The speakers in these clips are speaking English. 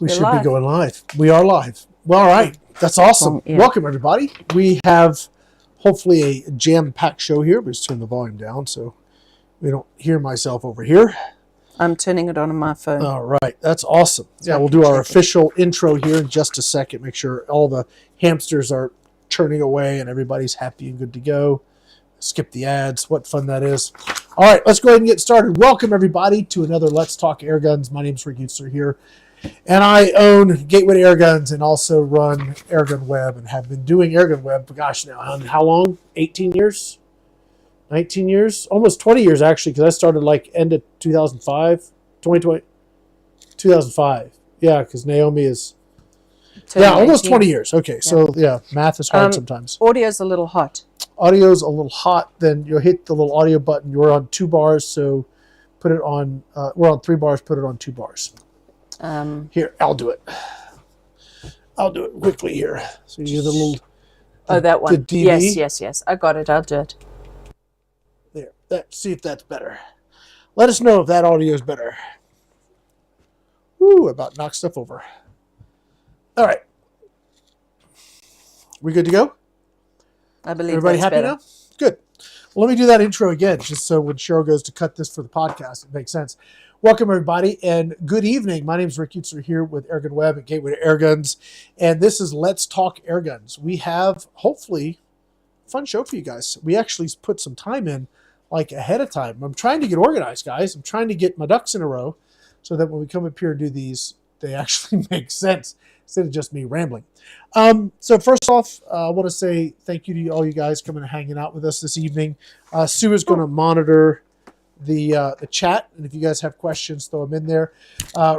We should be going live. We are live. Well, all right. That's awesome. Yeah. Welcome, everybody. We have hopefully a jam-packed show here. Let's turn the volume down so we don't hear myself over here. I'm turning it on my phone. All right. That's awesome. So we'll do our official intro here in just a second. Make sure all the hamsters are churning away and everybody's happy and good to go. Skip the ads. What fun that is. All right. Let's go ahead and get started. Welcome, everybody, to another Let's Talk Airguns. My name's Rick Utzer here. And I own GatewayToAirguns and also run AirgunWeb and have been doing AirgunWeb, gosh, now how long? 18 years? 19 years? Almost 20 years, actually, because I started like end of 2005, 2020, 2005. Yeah, because Naomi is, almost 20 years. Okay, so yeah, math is hard sometimes. Audio's a little hot. Audio's a little hot, then you'll hit the little audio button. You're on 2 bars, so put it on, we're on 3 bars, put it on 2 bars. Here, I'll do it. I'll do it quickly here. So you get the little... that one. The DV. Yes. I got it. I'll do it. There. See if that's better. Let us know if that audio is better. Woo, about knocked stuff over. All right. We good to go? I believe everybody happy better. Now? Good. Well, let me do that intro again, just so when Cheryl goes to cut this for the podcast, it makes sense. Welcome, everybody, and good evening. My name is Rick Utzer here with AirgunWeb and GatewayToAirguns, and this is Let's Talk Airguns. We have, hopefully, a fun show for you guys. We actually put some time in, like, ahead of time. I'm trying to get organized, guys. I'm trying to get my ducks in a row so that when we come up here and do these, they actually make sense instead of just me rambling. So first off, I want to say thank you to all you guys coming and hanging out with us this evening. Sue is going to monitor the chat, and if you guys have questions, throw them in there.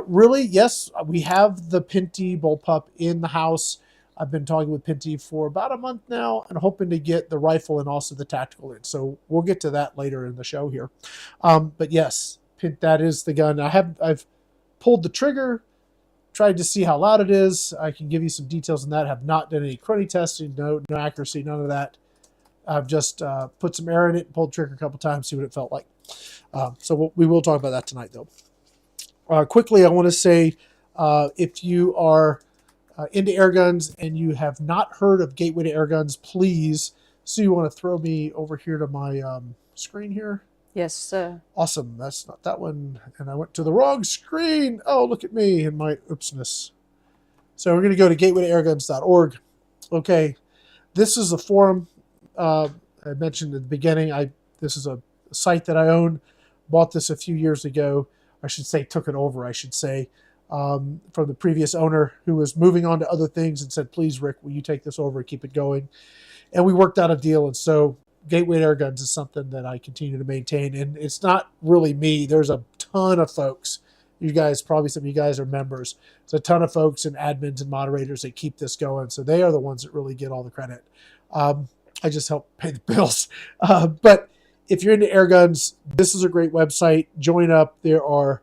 Really, yes, we have the Pinty bullpup in the house. I've been talking with Pinty for about a month now and hoping to get the rifle and also the tactical in. So we'll get to that later in the show here. But yes, that is the gun. I've pulled the trigger, tried to see how loud it is. I can give you some details on that. I have not done any crony testing, no accuracy, none of that. I've just put some air in it, pulled the trigger a couple times, see what it felt like. So we will talk about that tonight, though. Quickly, I want to say if you are into air guns and you have not heard of GatewayToAirguns, please. So you want to throw me over here to my screen here? Yes, sir. Awesome. That's not that one. And I went to the wrong screen. Oh, look at me and my oopsness. So we're going to go to GatewayToAirguns.org. Okay. This is a forum I mentioned at the beginning. This is a site that I own. Bought this a few years ago. I should say took it over, I should say, from the previous owner who was moving on to other things and said, please, Rick, will you take this over and keep it going? And we worked out a deal. And so GatewayToAirguns is something that I continue to maintain. And it's not really me. There's a ton of folks. You guys, probably some of you guys are members. There's a ton of folks and admins and moderators that keep this going. So they are the ones that really get all the credit. I just help pay the bills. But if you're into air guns, this is a great website. Join up. There are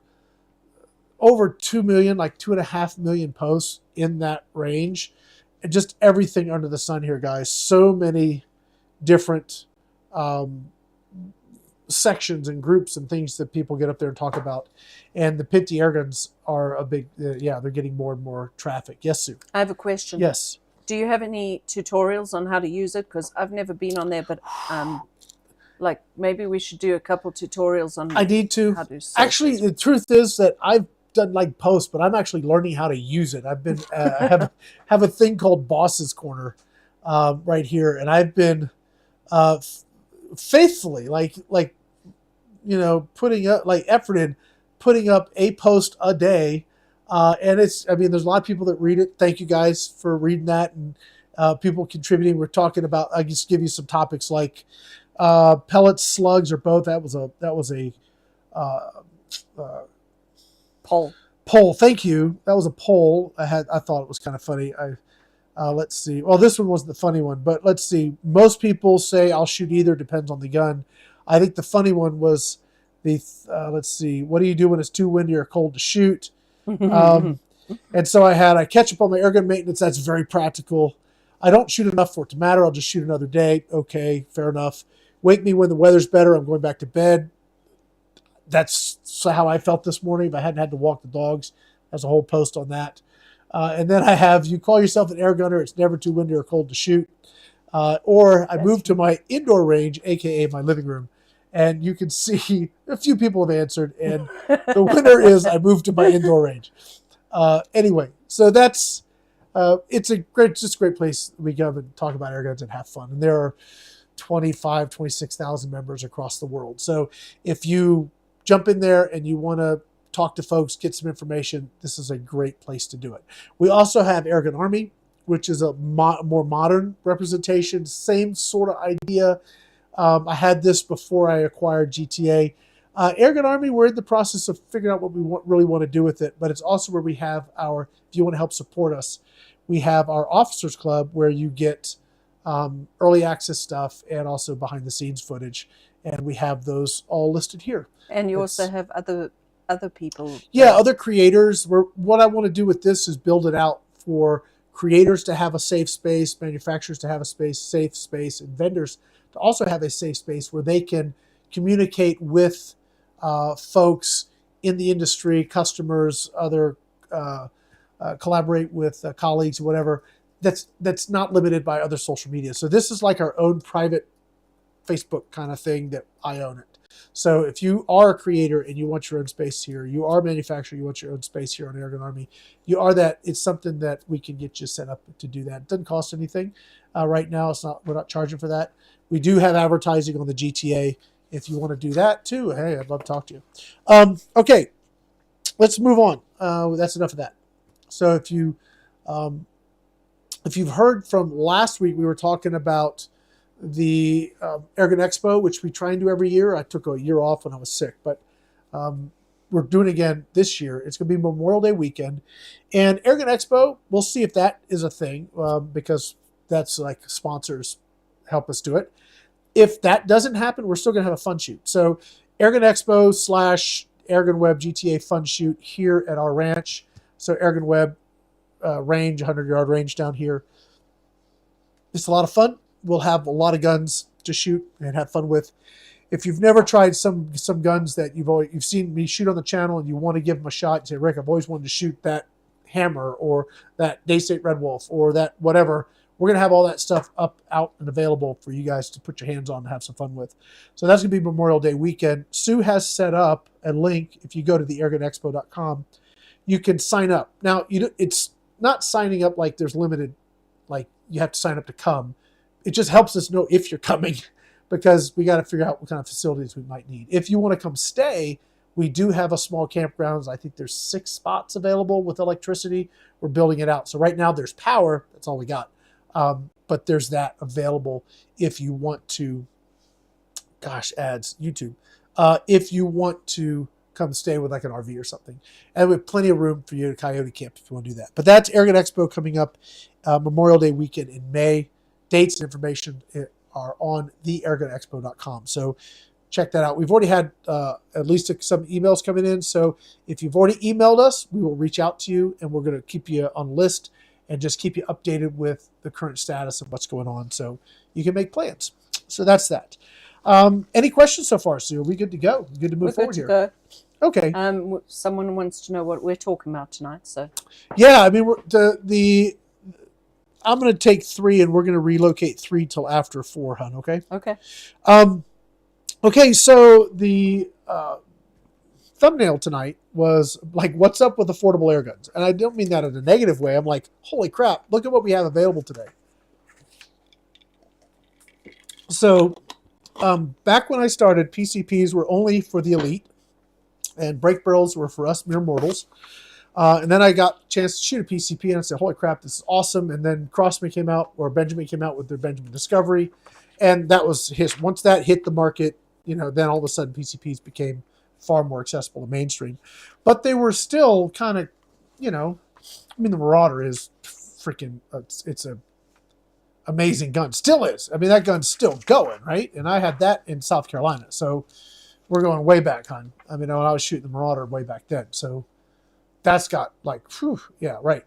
over 2 million, like 2.5 million posts in that range. And just everything under the sun here, guys. So many different sections and groups and things that people get up there and talk about. And the Pinty airguns are a big, they're getting more and more traffic. Yes, Sue? I have a question. Yes. Do you have any tutorials on how to use it? Because I've never been on there, but like maybe we should do a couple tutorials on I need to. How to actually, the truth is that I've done like posts, but I'm actually learning how to use it. I've been have a thing called Boss's Corner right here, and I've been faithfully putting up effort in putting up a post a day. And there's a lot of people that read it. Thank you guys for reading that and people contributing. We're talking about, I just give you some topics like pellets, slugs, or both. That was a poll. Thank you. That was a poll. I thought it was kind of funny. Let's see. Well, this one wasn't the funny one, but let's see. Most people say I'll shoot either. Depends on the gun. I think the funny one was let's see. What do you do when it's too windy or cold to shoot? And so I catch up on my airgun maintenance. That's very practical. I don't shoot enough for it to matter. I'll just shoot another day. Okay, fair enough. Wake me when the weather's better. I'm going back to bed. That's how I felt this morning. If I hadn't had to walk the dogs, there's a whole post on that. And then I have, you call yourself an air gunner, it's never too windy or cold to shoot. Or I moved to my indoor range, aka my living room, and you can see a few people have answered, and the winner is I moved to my indoor range. Anyway, so that's it's just a great place we go and talk about air guns and have fun. And there are 26,000 members across the world. So if you jump in there and you want to talk to folks, get some information, this is a great place to do it. We also have Airgun Army, which is a more modern representation, same sort of idea. I had this before I acquired GTA. Airgun Army, we're in the process of figuring out what we really want to do with it, but it's also where we have our, if you want to help support us, we have our Officers Club where you get early access stuff and also behind the scenes footage, and we have those all listed here. And you also have other people. Yeah, other creators. What I want to do with this is build it out for creators to have a safe space, manufacturers to have a safe space, and vendors to also have a safe space where they can communicate with folks in the industry, customers, other collaborate with colleagues, whatever. That's not limited by other social media. So this is like our own private Facebook kind of thing that I own it. So if you are a creator and you want your own space here, you are a manufacturer, you want your own space here on Airgun Army, you are that, it's something that we can get you set up to do that. It doesn't cost anything. Right now, we're not charging for that. We do have advertising on the GTA. If you want to do that too, hey, I'd love to talk to you. Okay, let's move on. That's enough of that. So if you've heard from last week, we were talking about the Airgun Expo, which we try and do every year. I took a year off when I was sick, but we're doing it again this year. It's going to be Memorial Day weekend. And Airgun Expo, we'll see if that is a thing because that's like sponsors help us do it. If that doesn't happen, we're still going to have a fun shoot. So Airgun Expo / AirgunWeb GTA fun shoot here at our ranch. So AirgunWeb range, 100-yard range down here. It's a lot of fun. We'll have a lot of guns to shoot and have fun with. If you've never tried some guns that you've seen me shoot on the channel and you want to give them a shot, and say, Rick, I've always wanted to shoot that hammer or that Day State Red Wolf or that whatever, we're going to have all that stuff out and available for you guys to put your hands on and have some fun with. So that's going to be Memorial Day weekend. Sue has set up a link. If you go to the AirgunExpo.com, you can sign up. Now, it's not signing up like there's limited, like you have to sign up to come. It just helps us know if you're coming because we got to figure out what kind of facilities we might need. If you want to come stay, we do have a small campgrounds. I think there's 6 spots available with electricity. We're building it out. So right now there's power. That's all we got. But there's that available if you want to, ads, YouTube. If you want to come stay with like an RV or something. And we have plenty of room for you to coyote camp if you want to do that. But that's Airgun Expo coming up Memorial Day weekend in May. Dates and information are on the AirgunExpo.com. So check that out. We've already had at least some emails coming in. So if you've already emailed us, we will reach out to you and we're going to keep you on list and just keep you updated with the current status of what's going on so you can make plans. So that's that. Any questions so far, Sue? Are we good to go? Good to move forward here? Go. Okay. Someone wants to know what we're talking about tonight. So yeah, I mean, I'm going to take 3 and we're going to relocate 3 till after 4, hon. Okay. Okay. Okay. So the thumbnail tonight was like, what's up with affordable air guns? And I don't mean that in a negative way. I'm like, holy crap, look at what we have available today. So back when I started, PCPs were only for the elite and brake barrels were for us mere mortals. And then I got a chance to shoot a PCP and I said, holy crap, this is awesome. And then Benjamin came out with their Benjamin Discovery. And that was once that hit the market, then all of a sudden PCPs became far more accessible and mainstream. But they were still kind of, the Marauder is freaking, it's a amazing gun. Still is. I mean, that gun's still going, right? And I had that in South Carolina. So we're going way back, hon. I mean, when I was shooting the Marauder way back then. So that's got like, whew, yeah, right.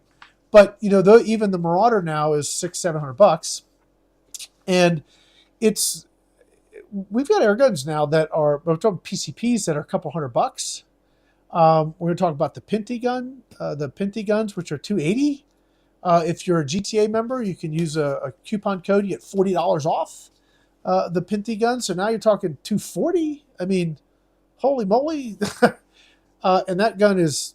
But, though even the Marauder now is $600-700. And we've got air guns now that are, we're talking PCPs that are a couple $100. We're going to talk about the Pinty gun, the Pinty guns, which are $280. If you're a GTA member, you can use a coupon code. You get $40 off the Pinty gun. So now you're talking $240. I mean, holy moly. And that gun is,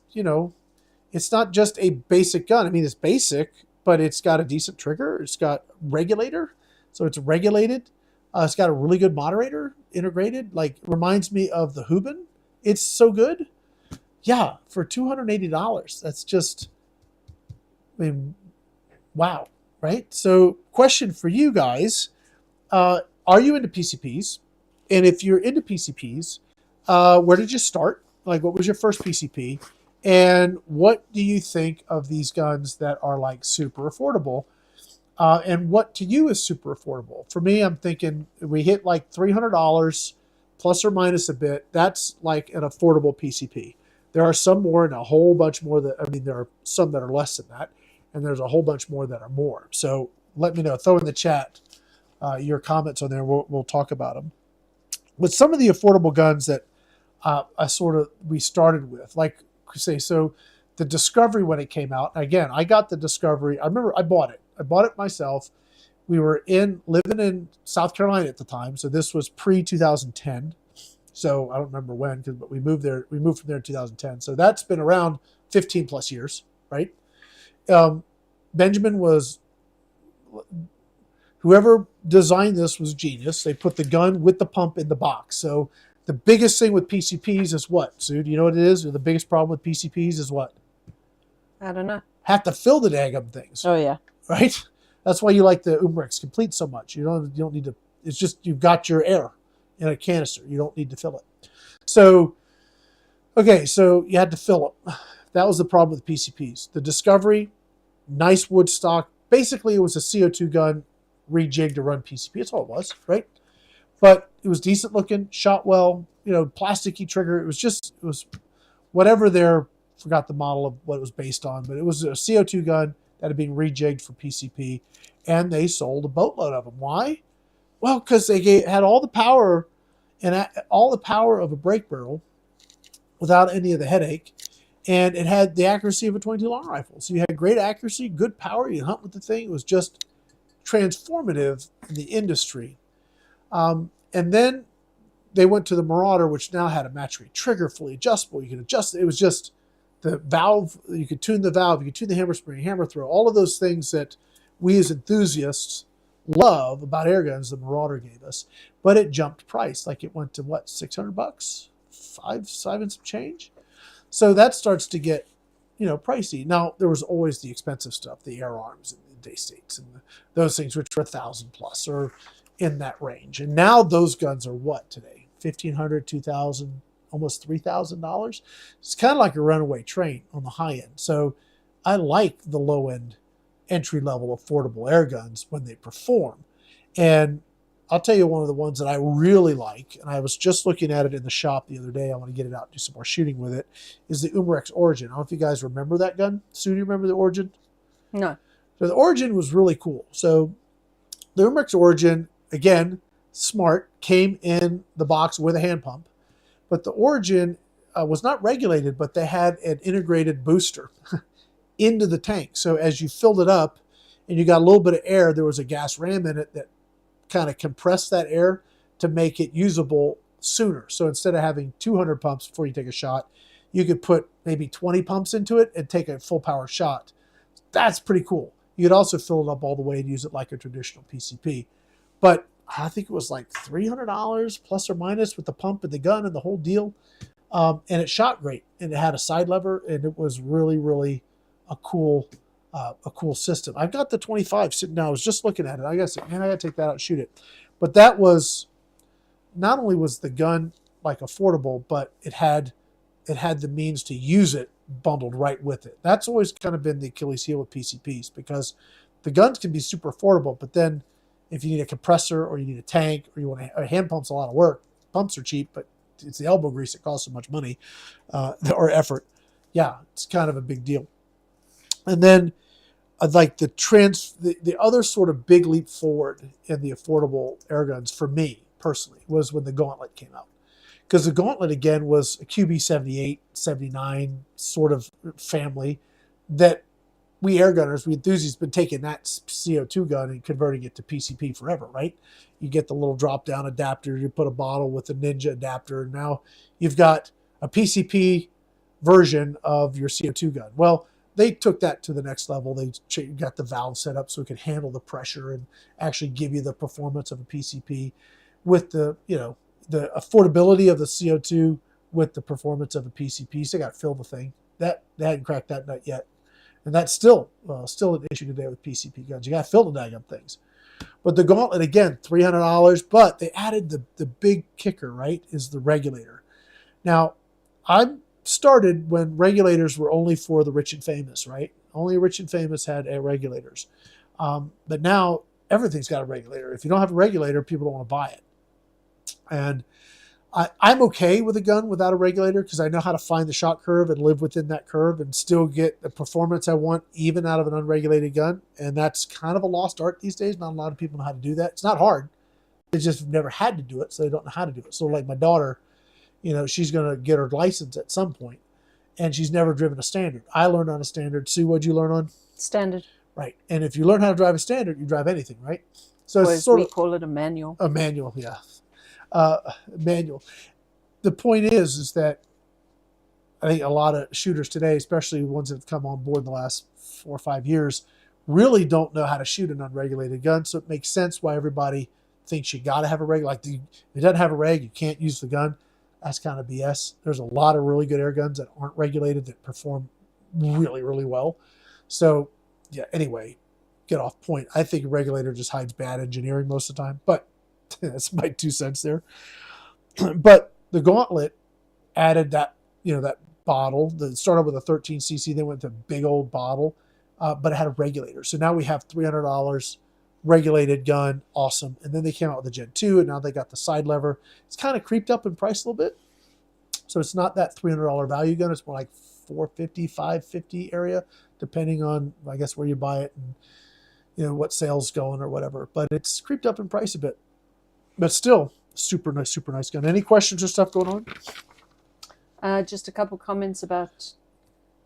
it's not just a basic gun. I mean, it's basic, but it's got a decent trigger. It's got regulator, so it's regulated. It's got a really good moderator integrated. Like, reminds me of the Hubin. It's so good. Yeah, for $280. That's just, I mean, wow, right? So, question for you guys: are you into PCPs? And if you're into PCPs, where did you start? Like, what was your first PCP? And what do you think of these guns that are like super affordable? And what to you is super affordable? For me, I'm thinking we hit like $300 plus or minus a bit. That's like an affordable PCP. There are some more and a whole bunch more there are some that are less than that. And there's a whole bunch more that are more. So let me know. Throw in the chat your comments on there. We'll talk about them. But some of the affordable guns that we started with, like say, so the Discovery when it came out. Again, I got the Discovery. I remember I bought it. I bought it myself. We were living in South Carolina at the time, so this was pre-2010. So I don't remember when, but we moved there. We moved from there in 2010. So that's been around 15 plus years, right? Benjamin was, whoever designed this was genius. They put the gun with the pump in the box. So the biggest thing with PCPs is what, Sue? Do you know what it is? Or the biggest problem with PCPs is what? I don't know. Have to fill the daggum things. Oh, yeah. Right? That's why you like the Umrex Complete so much. You don't need to, it's just you've got your air in a canister. You don't need to fill it. So, okay, so you had to fill it. That was the problem with PCPs. The Discovery, nice wood stock. Basically, it was a CO2 gun rejigged to run PCP. That's all it was, right? But it was decent looking, shot well, plasticky trigger. It was whatever forgot the model of what it was based on, but it was a CO2 gun that had been rejigged for PCP, and they sold a boatload of them. Why? Well, because they had all the power of a brake barrel without any of the headache, and it had the accuracy of a 22 long rifle. So you had great accuracy, good power. You hunt with the thing. It was just transformative in the industry. And then they went to the Marauder, which now had a match rate trigger, fully adjustable. You could adjust it. It was just the valve. You could tune the valve. You could tune the hammer spring, hammer throw. All of those things that we as enthusiasts love about air guns, the Marauder gave us. But it jumped price. Like it went to what, $600? Five and some change. So that starts to get, pricey. Now there was always the expensive stuff, the air arms and the day states and those things, which were 1,000 plus or in that range. And now those guns are what today? $1,500, $2,000, almost $3,000. It's kind of like a runaway train on the high end. So I like the low end, entry level, affordable air guns when they perform. And I'll tell you one of the ones that I really like, and I was just looking at it in the shop the other day. I want to get it out and do some more shooting with it, is the Umrex Origin. I don't know if you guys remember that gun. Sue, do you remember the Origin? No. So the Origin was really cool. So the Umrex Origin, again, smart, came in the box with a hand pump. But the Origin was not regulated, but they had an integrated booster into the tank. So as you filled it up and you got a little bit of air, there was a gas ram in it that kind of compressed that air to make it usable sooner. So instead of having 200 pumps before you take a shot, you could put maybe 20 pumps into it and take a full power shot. That's pretty cool. You could also fill it up all the way and use it like a traditional PCP. But I think it was like $300 plus or minus with the pump and the gun and the whole deal. And it shot great. And it had a side lever, and it was really, really a cool system. I've got the 25 sitting down. I was just looking at it. I got to say, man, I got to take that out and shoot it. But that was, not only was the gun like affordable, but it had the means to use it bundled right with it. That's always kind of been the Achilles heel with PCPs, because the guns can be super affordable, but then if you need a compressor or you need a tank or you want a hand pump's a lot of work. Pumps are cheap, but it's the elbow grease that costs so much money or effort. Yeah, it's kind of a big deal. And then like the other sort of big leap forward in the affordable air guns for me personally was when the Gauntlet came out. because the Gauntlet, again, was a QB78, 79 sort of family that we airgunners, we enthusiasts, been taking that CO2 gun and converting it to PCP forever, right? You get the little drop-down adapter, you put a bottle with a Ninja adapter, and now you've got a PCP version of your CO2 gun. Well, they took that to the next level. They got the valve set up so it could handle the pressure and actually give you the performance of a PCP with the, the affordability of the CO2 with the performance of a PCP. So they got to fill the thing. They hadn't cracked that nut yet. And that's still an issue today with PCP guns. You got to fill the daggum things. But the Gauntlet, again, $300, but they added the big kicker, right, is the regulator. Now, I started when regulators were only for the rich and famous, right? Only rich and famous had regulators. But now everything's got a regulator. If you don't have a regulator, people don't want to buy it. And I'm okay with a gun without a regulator because I know how to find the shot curve and live within that curve and still get the performance I want even out of an unregulated gun. And that's kind of a lost art these days. Not a lot of people know how to do that. It's not hard. They just never had to do it, so they don't know how to do it. So like my daughter, she's going to get her license at some point, and she's never driven a standard. I learned on a standard. Sue, what'd you learn on? Standard. Right. And if you learn how to drive a standard, you drive anything, right? So Or it's sort we of call it a manual. a manual, yeah. Manual. The point is that I think a lot of shooters today, especially ones that have come on board in the last 4 or 5 years, really don't know how to shoot an unregulated gun. So it makes sense why everybody thinks you got to have a reg. Like, if it doesn't have a reg, you can't use the gun. That's kind of BS. There's a lot of really good air guns that aren't regulated that perform really, really well. So, yeah, anyway, get off point. I think a regulator just hides bad engineering most of the time, but that's my 2 cents there. But the Gauntlet added that, that bottle that started with a 13cc, then went to a big old bottle, but it had a regulator. So now we have $300 regulated gun, awesome. And then they came out with the Gen 2, and now they got the side lever. It's kind of creeped up in price a little bit. So it's not that $300 value gun. It's more like $450, $550 area, depending on, I guess, where you buy it and, what sales going or whatever. But it's creeped up in price a bit. But still, super nice gun. Any questions or stuff going on? Just a couple comments about...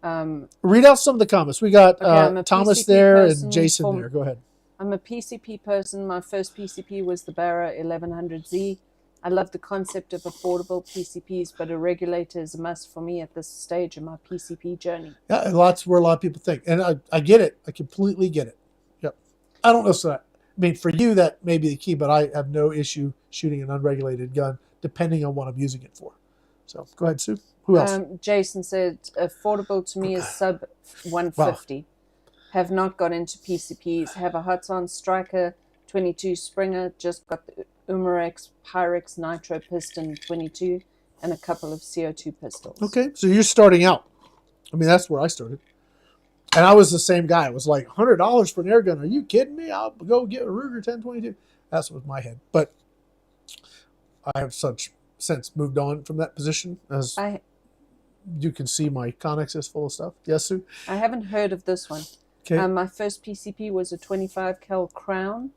read out some of the comments. We got Thomas PCP there and Jason there. Go ahead. I'm a PCP person. My first PCP was the Barra 1100Z. I love the concept of affordable PCPs, but a regulator is a must for me at this stage in my PCP journey. Yeah, that's where a lot of people think. And I get it. I completely get it. Yep. I don't know. So I mean, for you, that may be the key, but I have no issue shooting an unregulated gun, depending on what I'm using it for. So go ahead, Sue. Who else? Jason said, affordable to me is sub 150. Wow. Have not got into PCPs. Have a Hudson Striker 22 Springer. Just got the Umarex Pyrex Nitro Piston 22 and a couple of CO2 pistols. Okay, so you're starting out. I mean, that's where I started. And I was the same guy. It was like $100 for an air gun. Are you kidding me? I'll go get a Ruger 1022. That's what was my head. But I have since moved on from that position. As you can see, my Connex is full of stuff. Yes, Sue? I haven't heard of this one. Okay. My first PCP was a 25 cal Crown.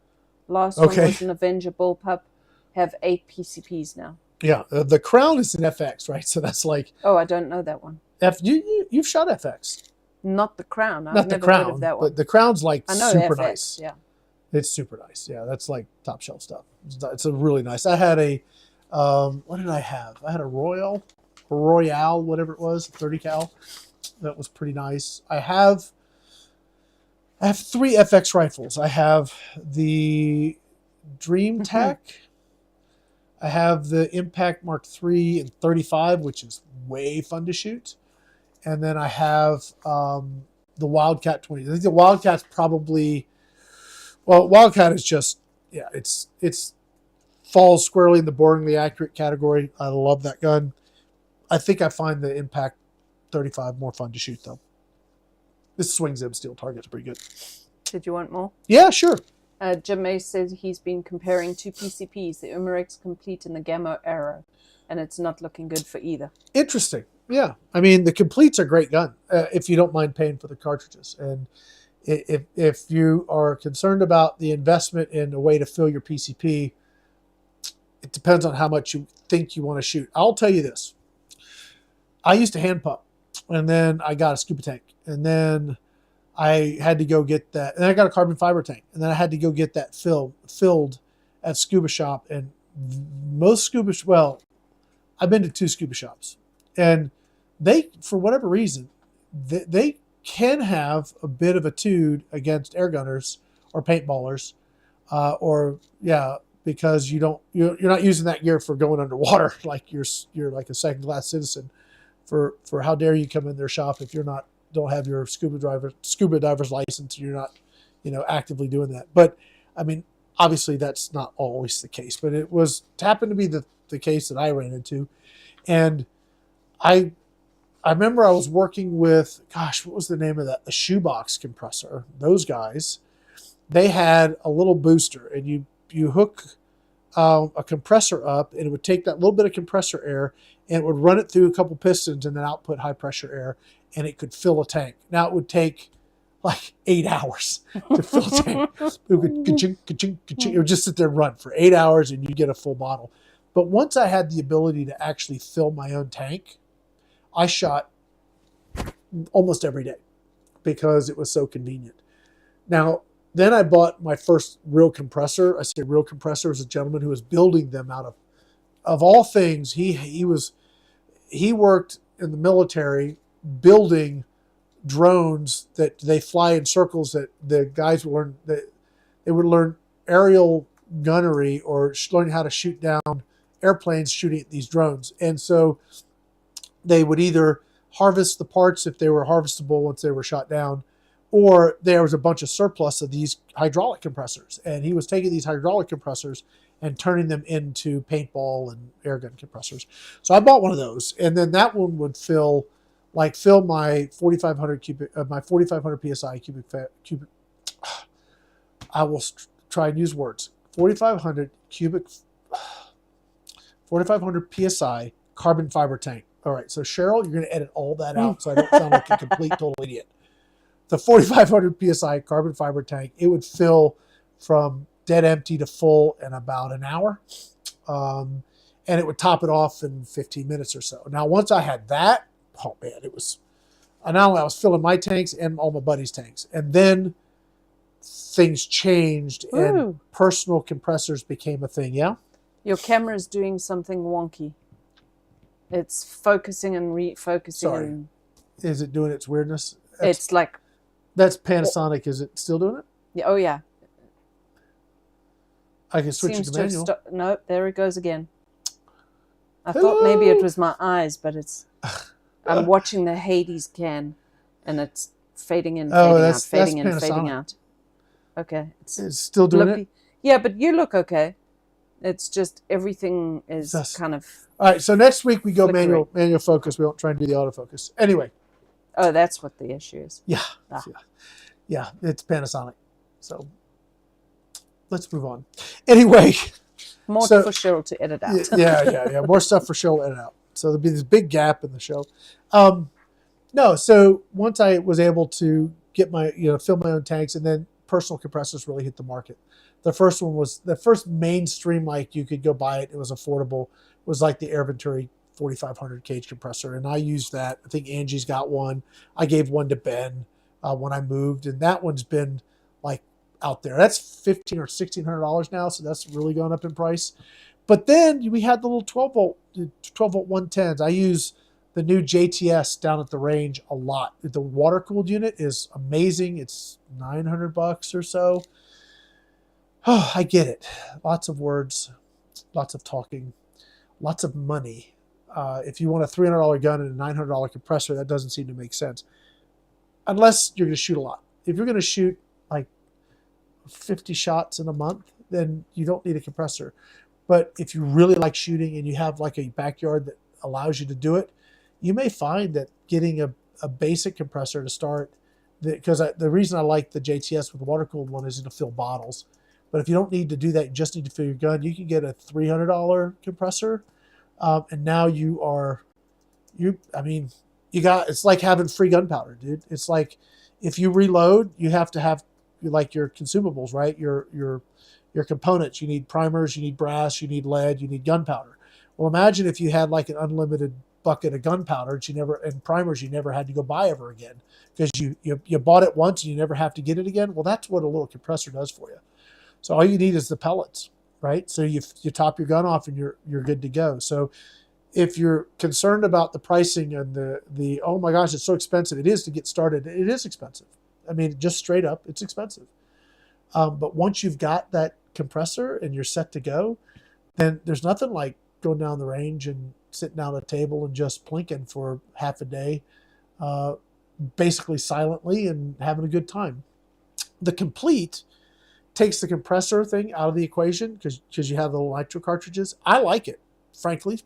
Last one was an Avenger bullpup. Have 8 PCPs now. Yeah, the Crown is an FX, right? So that's like... Oh, I don't know that one. You've shot FX. Not the Crown. Not the Crown, heard of that one. But the Crown's like super FX, nice. Yeah. It's super nice. Yeah, that's like top shelf stuff. It's a really nice. I had a... what did I have? I had a Royale, whatever it was, 30 cal. That was pretty nice. I have 3 FX rifles. I have the Dream Tac. I have the Impact Mark III and 35, which is way fun to shoot. And then I have the Wildcat 20. I think the Wildcat's probably... Well, Wildcat is just... Yeah, it's falls squarely in the boringly accurate category. I love that gun. I think I find the Impact 35 more fun to shoot, though. This swing zib steel target's pretty good. Did you want more? Yeah, sure. Jim May says he's been comparing 2 PCPs, the Umarex Complete and the Gamma Arrow, and it's not looking good for either. Interesting. Yeah. I mean, the Complete's a great gun if you don't mind paying for the cartridges. And if you are concerned about the investment in a way to fill your PCP, it depends on how much you think you want to shoot. I'll tell you this. I used to hand pump, and then I got a scuba tank, and then I had to go get that, and then I got a carbon fiber tank, and then I had to go get that filled at scuba shop. And most I've been to 2 scuba shops, and they, for whatever reason, they can have a bit of a tude against air gunners or paintballers, because you're not using that gear for going underwater like you're like a second class citizen. For how dare you come in their shop if don't have your scuba diver's license, you're not actively doing that. But I mean, obviously that's not always the case, but it happened to be the case that I ran into. And I remember I was working with, gosh, what was the name of that? The shoebox compressor. Those guys, they had a little booster, and you hook a compressor up, and it would take that little bit of compressor air, and it would run it through a couple pistons and then output high pressure air, and it could fill a tank. Now it would take like 8 hours to fill a tank. It would just sit there and run for 8 hours, and you get a full bottle. But once I had the ability to actually fill my own tank, I shot almost every day because it was so convenient. Now, then I bought my first real compressor. I say real compressor. It was a gentleman who was building them out of all things. He worked in the military building drones that they fly in circles, that the guys would learn, that they would learn aerial gunnery or learn how to shoot down airplanes shooting at these drones. And so they would either harvest the parts if they were harvestable once they were shot down, or there was a bunch of surplus of these hydraulic compressors. And he was taking these hydraulic compressors and turning them into paintball and airgun compressors. So I bought one of those, and then that one would fill my 4,500 psi cubic. I will try and use words. 4,500 psi carbon fiber tank. All right, so Cheryl, you're going to edit all that out so I don't sound like a complete total idiot. The 4,500 psi carbon fiber tank, it would fill from dead empty to full in about an hour. And it would top it off in 15 minutes or so. Now, once I had that, oh man, not only I was filling my tanks and all my buddies' tanks. And then things changed and personal compressors became a thing, yeah? Your camera is doing something wonky. It's focusing and refocusing. Sorry. Is it doing its weirdness? It's like... That's Panasonic. Is it still doing it? Yeah, oh, yeah. I can switch it to manual. No, there it goes again. I thought maybe it was my eyes, but it's... I'm watching the Hades can, and it's fading in, fading out, fading out. Okay. It's still doing it? Yeah, but you look okay. It's just everything is kind of... All right, so next week we go manual focus. We don't try and do the autofocus. Anyway. Oh, that's what the issue is. Yeah. Yeah, it's Panasonic. So let's move on. Anyway. More for Cheryl to edit out. Yeah. More stuff for Cheryl to edit out. So there'll be this big gap in the show. So once I was able to get fill my own tanks, and then personal compressors really hit the market. The first one was the first mainstream, like you could go buy it. It was affordable. Was like the Ventury 4,500 cage compressor, and I used that. I think Angie's got one. I gave one to Ben when I moved, and that one's been like out there. That's $1,500 or $1,600 now, so that's really gone up in price. But then we had the little 12 volt 110s. I use the new JTS down at the range a lot. The water cooled unit is amazing. It's $900 or so. Oh, I get it. Lots of words, lots of talking, lots of money. If you want a $300 gun and a $900 compressor, that doesn't seem to make sense. Unless you're going to shoot a lot. If you're going to shoot like 50 shots in a month, then you don't need a compressor. But if you really like shooting and you have like a backyard that allows you to do it, you may find that getting a basic compressor to start, because the reason I like the JTS with the water-cooled one is it'll fill bottles. But if you don't need to do that, you just need to fill your gun, you can get a $300 compressor. And now it's like having free gunpowder, dude. It's like if you reload, you have to have like your consumables, right? Your your components. You need primers, you need brass, you need lead, you need gunpowder. Well, imagine if you had like an unlimited bucket of gunpowder and primers you never had to go buy ever again because you bought it once and you never have to get it again. Well, that's what a little compressor does for you. So all you need is the pellets, right? So you top your gun off and you're good to go. So if you're concerned about the pricing and the oh my gosh, it's so expensive, it is to get started. It is expensive. I mean, just straight up, it's expensive. But once you've got that compressor and you're set to go, then there's nothing like going down the range and sitting down at a table and just plinking for half a day, basically silently and having a good time. The Complete takes the compressor thing out of the equation because you have the nitro cartridges. I like it, frankly.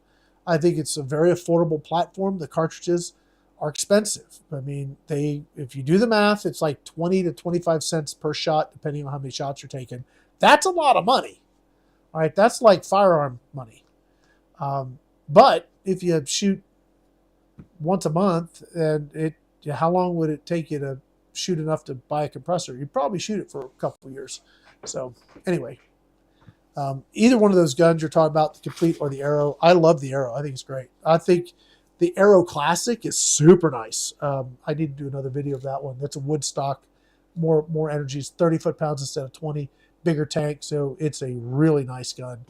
I think it's a very affordable platform. The cartridges are expensive. I mean, if you do the math, it's like 20 to 25 cents per shot, depending on how many shots you're taking. That's a lot of money. All right, that's like firearm money. But if you shoot once a month, and how long would it take you to shoot enough to buy a compressor? You'd probably shoot it for a couple of years. So anyway, either one of those guns you're talking about, the Complete or the Arrow, I love the Arrow. I think it's great. I think the Arrow Classic is super nice. I need to do another video of that one. That's a wood stock, more energy. It's 30 foot-pounds instead of 20, bigger tank. So it's a really nice gun.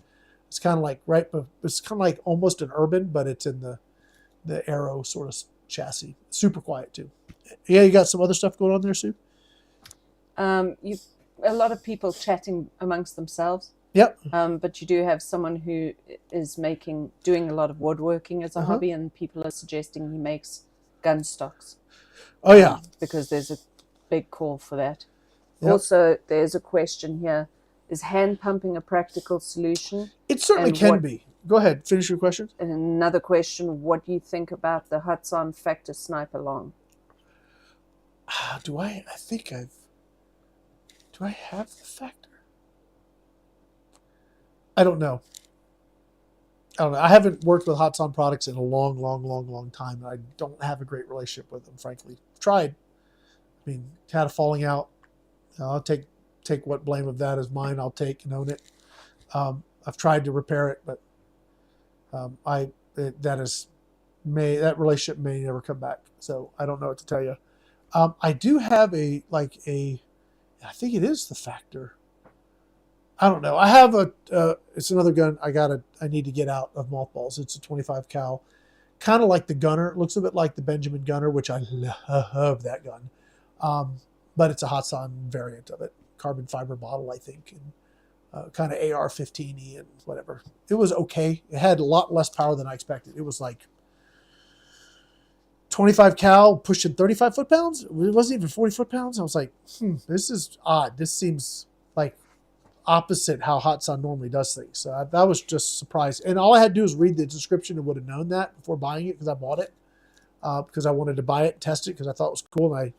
It's kind of like it's kind of like almost an Urban, but it's in the Arrow sort of chassis. Super quiet too. Yeah, you got some other stuff going on there, Sue? A lot of people chatting amongst themselves. Yep. But you do have someone who is doing a lot of woodworking as a hobby, and people are suggesting he makes gun stocks. Oh yeah. Because there's a big call for that. Yep. Also, there's a question here. Is hand pumping a practical solution? It certainly can be. Go ahead. Finish your question. And another question, what do you think about the Hudson Factor Sniper Long? Do I have the Factor? I don't know. I haven't worked with Hudson products in a long time. I don't have a great relationship with them, frankly. Tried. I mean, had a falling out. I'll take what blame of that is mine. I'll take and own it. I've tried to repair it, but that relationship may never come back. So I don't know what to tell you. I do have I think it is the Factor. I don't know. I have it's another gun I need to get out of mothballs. It's a 25 cal, kind of like the Gunner. It looks a bit like the Benjamin Gunner, which I love that gun. But it's a Hudson variant of it. Carbon fiber bottle, I think, and kind of AR-15y and whatever. It was okay. It had a lot less power than I expected. It was like 25 cal pushing 35 foot-pounds. It wasn't even 40 foot-pounds. I was like, this is odd. This seems like opposite how Hudson normally does things. So that was just surprised. And all I had to do was read the description and would have known that before buying it because I bought it because I wanted to buy it and test it because I thought it was cool and I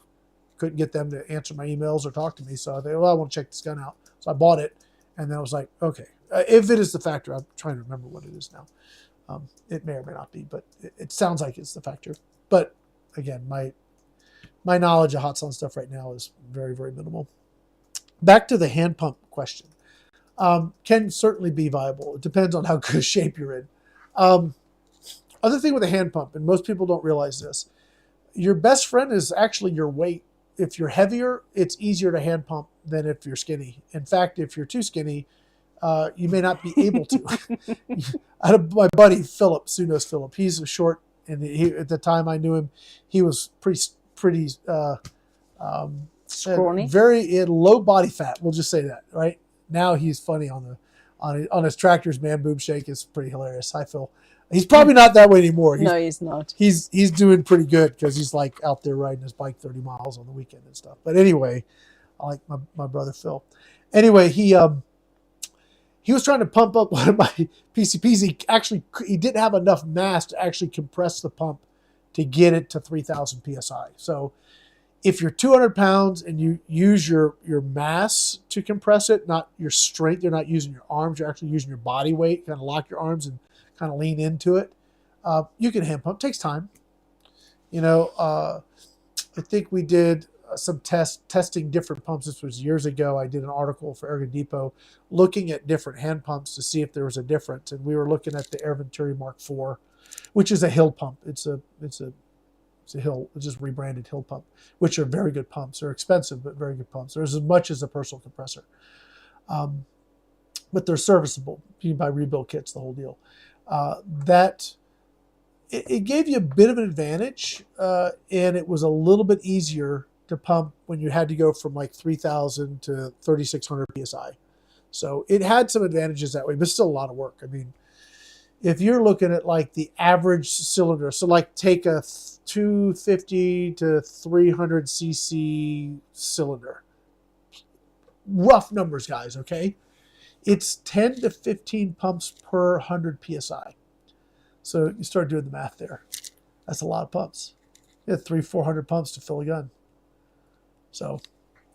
couldn't get them to answer my emails or talk to me. So I thought, I want to check this gun out. So I bought it, and then I was like, okay. If it is the Factor, I'm trying to remember what it is now. It may or may not be, but it sounds like it's the Factor. But again, my knowledge of Hudson stuff right now is very, very minimal. Back to the hand pump question. Can certainly be viable. It depends on how good shape you're in. Other thing with a hand pump, and most people don't realize this, your best friend is actually your weight. If you're heavier, it's easier to hand pump than if you're skinny. In fact, if you're too skinny, you may not be able to. I had my buddy Philip, Sue knows Philip. He's a short, and at the time I knew him, he was pretty scrawny, very low body fat. We'll just say that, right? Now he's funny on his tractor's man boob shake is pretty hilarious. Hi Phil. He's probably not that way anymore. No, he's not. He's doing pretty good because he's like out there riding his bike 30 miles on the weekend and stuff. But anyway, I like my brother Phil. Anyway, he was trying to pump up one of my PCPs. He didn't have enough mass to actually compress the pump to get it to 3,000 psi. So if you're 200 pounds and you use your mass to compress it, not your strength, you're not using your arms, you're actually using your body weight, kind of lock your arms and kind of lean into it. You can hand pump. It takes time. I think we did some testing different pumps. This was years ago. I did an article for Airgun Depot looking at different hand pumps to see if there was a difference. And we were looking at the Ventury Mark IV, which is a hill pump. It's a hill, it's just rebranded hill pump, which are very good pumps. They're expensive, but very good pumps. There's as much as a personal compressor. But they're serviceable. You can buy rebuild kits, the whole deal. It gave you a bit of an advantage, and it was a little bit easier to pump when you had to go from like 3,000 to 3,600 PSI. So it had some advantages that way, but still a lot of work. I mean, if you're looking at like the average cylinder, so like take a 250 to 300 cc cylinder, rough numbers, guys, okay? It's 10 to 15 pumps per 100 PSI. So you start doing the math there. That's a lot of pumps. You have 300-400 pumps to fill a gun. So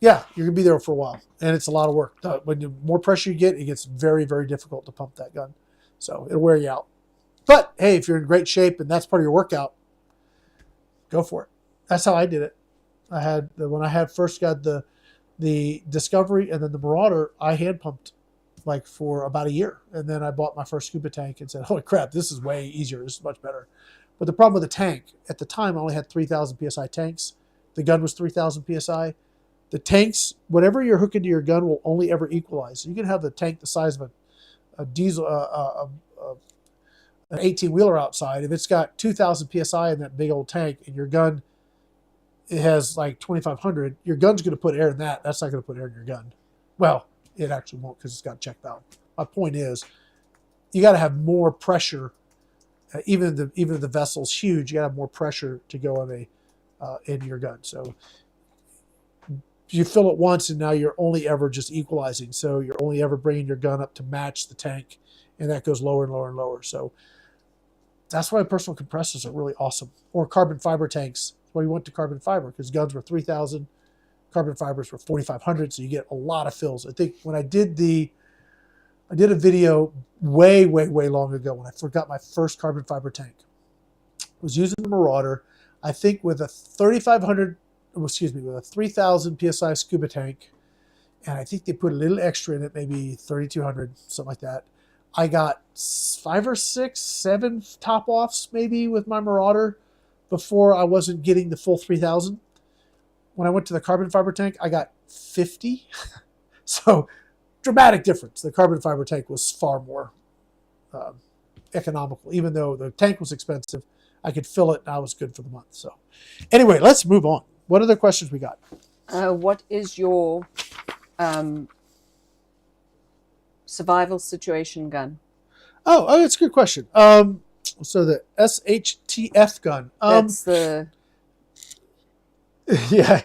yeah, you're gonna be there for a while, and it's a lot of work. When the more pressure you get, it gets very, very difficult to pump that gun. So it'll wear you out. But hey, if you're in great shape and that's part of your workout, go for it. That's how I did it. When I first got the Discovery and then the Marauder, I hand pumped like for about a year, and then I bought my first scuba tank and said, holy crap, this is way easier, this is much better. But the problem with the tank, at the time I only had 3,000 PSI tanks. The gun was 3,000 PSI. The tanks, whatever you're hooking to your gun, will only ever equalize. So you can have the tank the size of a diesel, an 18-wheeler outside. If it's got 2,000 PSI in that big old tank, and your gun, it has like 2,500, your gun's going to put air in that. That's not going to put air in your gun. Well, it actually won't, because it's got a check valve. My point is, you got to have more pressure. Even if the vessel's huge, you got to have more pressure to go on into your gun. So you fill it once, and now you're only ever just equalizing. So you're only ever bringing your gun up to match the tank, and that goes lower and lower and lower. So that's why personal compressors are really awesome. Or carbon fiber tanks. That's why we went to carbon fiber, because guns were 3,000. Carbon fibers were 4,500, so you get a lot of fills. I think when I did a video way, way, way long ago when I forgot my first carbon fiber tank. I was using the Marauder, I think with a 3,000 PSI scuba tank, and I think they put a little extra in it, maybe 3,200, something like that. I got 5 or 6, 7 top offs maybe with my Marauder before I wasn't getting the full 3,000. When I went to the carbon fiber tank, I got 50. So dramatic difference. The carbon fiber tank was far more economical. Even though the tank was expensive, I could fill it and I was good for the month. So anyway, let's move on. What other questions we got? What is your survival situation gun? Oh, that's a good question. So the SHTF gun. That's the... yeah.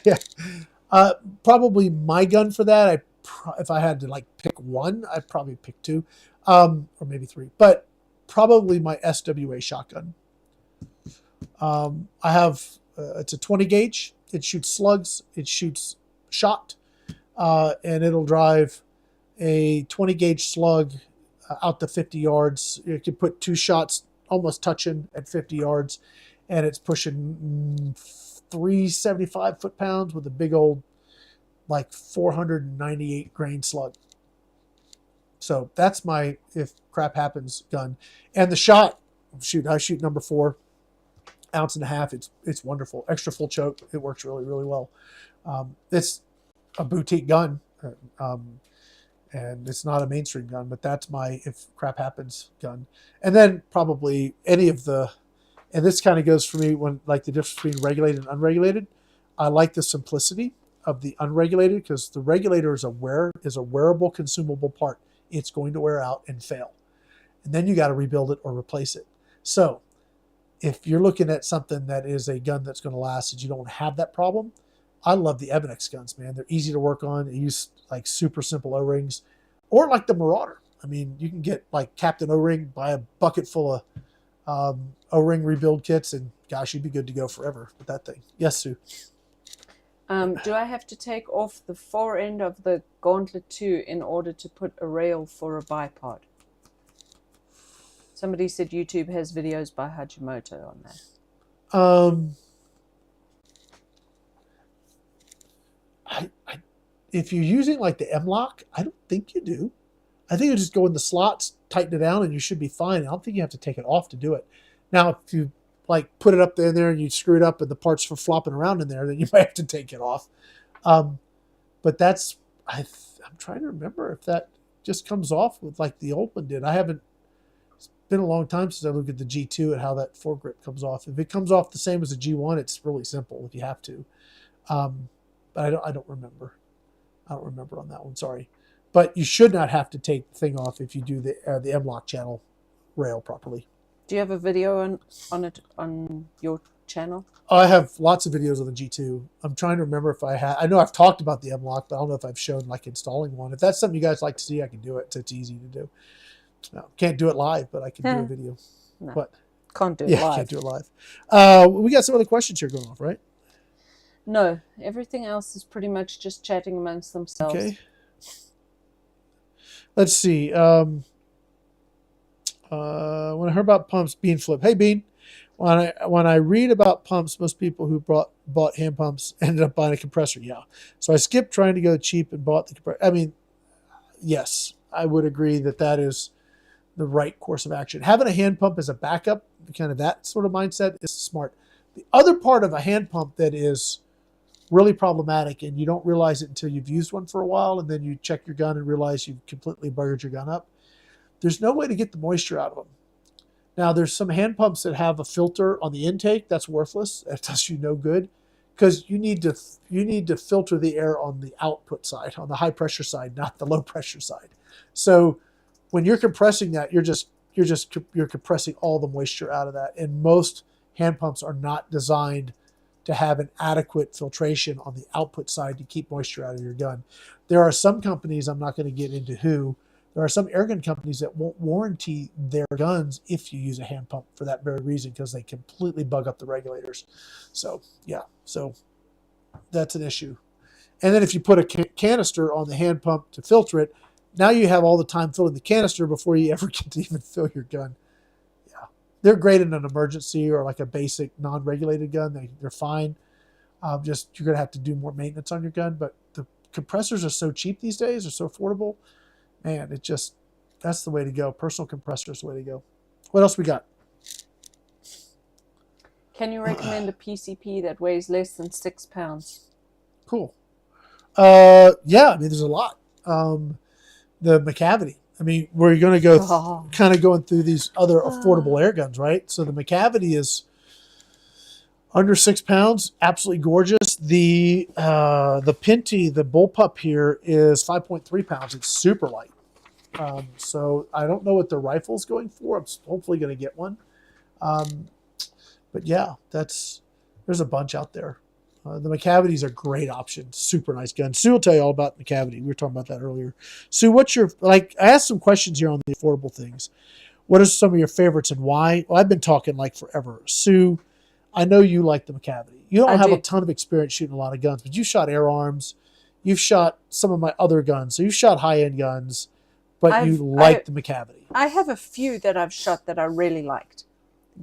Probably my gun for that. If I had to like pick one, I'd probably pick 2, or maybe 3. But probably my SWA shotgun. I have it's a 20 gauge. It shoots slugs. It shoots shot, and it'll drive a 20 gauge slug out to 50 yards. You can put 2 shots almost touching at 50 yards, and it's pushing 375 foot-pounds with a big old like 498 grain slug. So that's my if crap happens gun. And the shot, I shoot number 4, 1.5 ounces. It's wonderful. Extra full choke. It works really, really well. It's a boutique gun, and it's not a mainstream gun, but that's my if crap happens gun. And then probably any of the, and this kind of goes for me when like the difference between regulated and unregulated. I like the simplicity of the unregulated, because the regulator is a wearable, consumable part. It's going to wear out and fail, and then you got to rebuild it or replace it. So if you're looking at something that is a gun that's going to last and you don't have that problem, I love the AirgunExpo guns, man. They're easy to work on. They use like super simple O-rings, or like the Marauder. I mean, you can get like Captain O-ring, buy a bucket full of O-ring rebuild kits, and gosh, you'd be good to go forever with that thing. Yes, Sue. Do I have to take off the fore end of the Gauntlet 2 in order to put a rail for a bipod? Somebody said YouTube has videos by Hajimoto on that. if you're using like the M-Lock, I don't think you do. I think you just go in the slots, tighten it down, and you should be fine. I don't think you have to take it off to do it. Now, if you like put it up there and you screw it up and the parts are flopping around in there, then you might have to take it off. But that's, I'm trying to remember if that just comes off with like the old one did. It's been a long time since I looked at the G2 and how that foregrip comes off. If it comes off the same as the G1, it's really simple if you have to. But I don't remember. I don't remember on that one, sorry. But you should not have to take the thing off if you do the M-Lock channel rail properly. Do you have a video on it on your channel? Oh, I have lots of videos on the G2. I'm trying to remember if I have. I know I've talked about the M-Lock, but I don't know if I've shown like installing one. If that's something you guys like to see, I can do it. It's easy to do. No, can't do it live, but I can do a video. No, but can't do it live. Can't do it live. We got some other questions here going off, right? No, everything else is pretty much just chatting amongst themselves. Okay. Let's see. When I heard about pumps, Bean flip. Hey, Bean. When I read about pumps, most people who bought hand pumps ended up buying a compressor. Yeah. So I skipped trying to go cheap and bought the compressor. I mean, yes, I would agree that is the right course of action. Having a hand pump as a backup, kind of that sort of mindset, is smart. The other part of a hand pump that is really problematic, and you don't realize it until you've used one for a while, and then you check your gun and realize you've completely buggered your gun up. There's no way to get the moisture out of them. Now, there's some hand pumps that have a filter on the intake. That's worthless. That does you no good, because you need to filter the air on the output side, on the high pressure side, not the low pressure side. So when you're compressing that, you're compressing all the moisture out of that. And most hand pumps are not designed to have an adequate filtration on the output side to keep moisture out of your gun. There are some companies, I'm not going to get into who, there are some airgun companies that won't warranty their guns if you use a hand pump for that very reason, because they completely bug up the regulators. So, yeah, so that's an issue. And then if you put a canister on the hand pump to filter it, now you have all the time filling the canister before you ever get to even fill your gun. Yeah, they're great in an emergency or like a basic non-regulated gun. They're fine. Just you're going to have to do more maintenance on your gun. But the compressors are so cheap these days, they're so affordable. Man, that's the way to go. Personal compressor is the way to go. What else we got? Can you recommend a PCP that weighs less than 6 pounds? Cool. Yeah, I mean, there's a lot. The Macavity. I mean, we're going to go kind of going through these other affordable air guns, right? So the Macavity is under 6 pounds, absolutely gorgeous. The Pinty, the bullpup here, is 5.3 pounds. It's super light. So I don't know what the rifle's going for. I'm hopefully going to get one. But yeah, there's a bunch out there. The Macavity is a great option. Super nice gun. Sue will tell you all about Macavity. We were talking about that earlier. Sue, I asked some questions here on the affordable things. What are some of your favorites and why? Well, I've been talking like forever. Sue, I know you like the Macavity. You don't have a ton of experience shooting a lot of guns, but you shot air arms. You've shot some of my other guns. So you've shot high-end guns, but you like the Macavity. I have a few that I've shot that I really liked.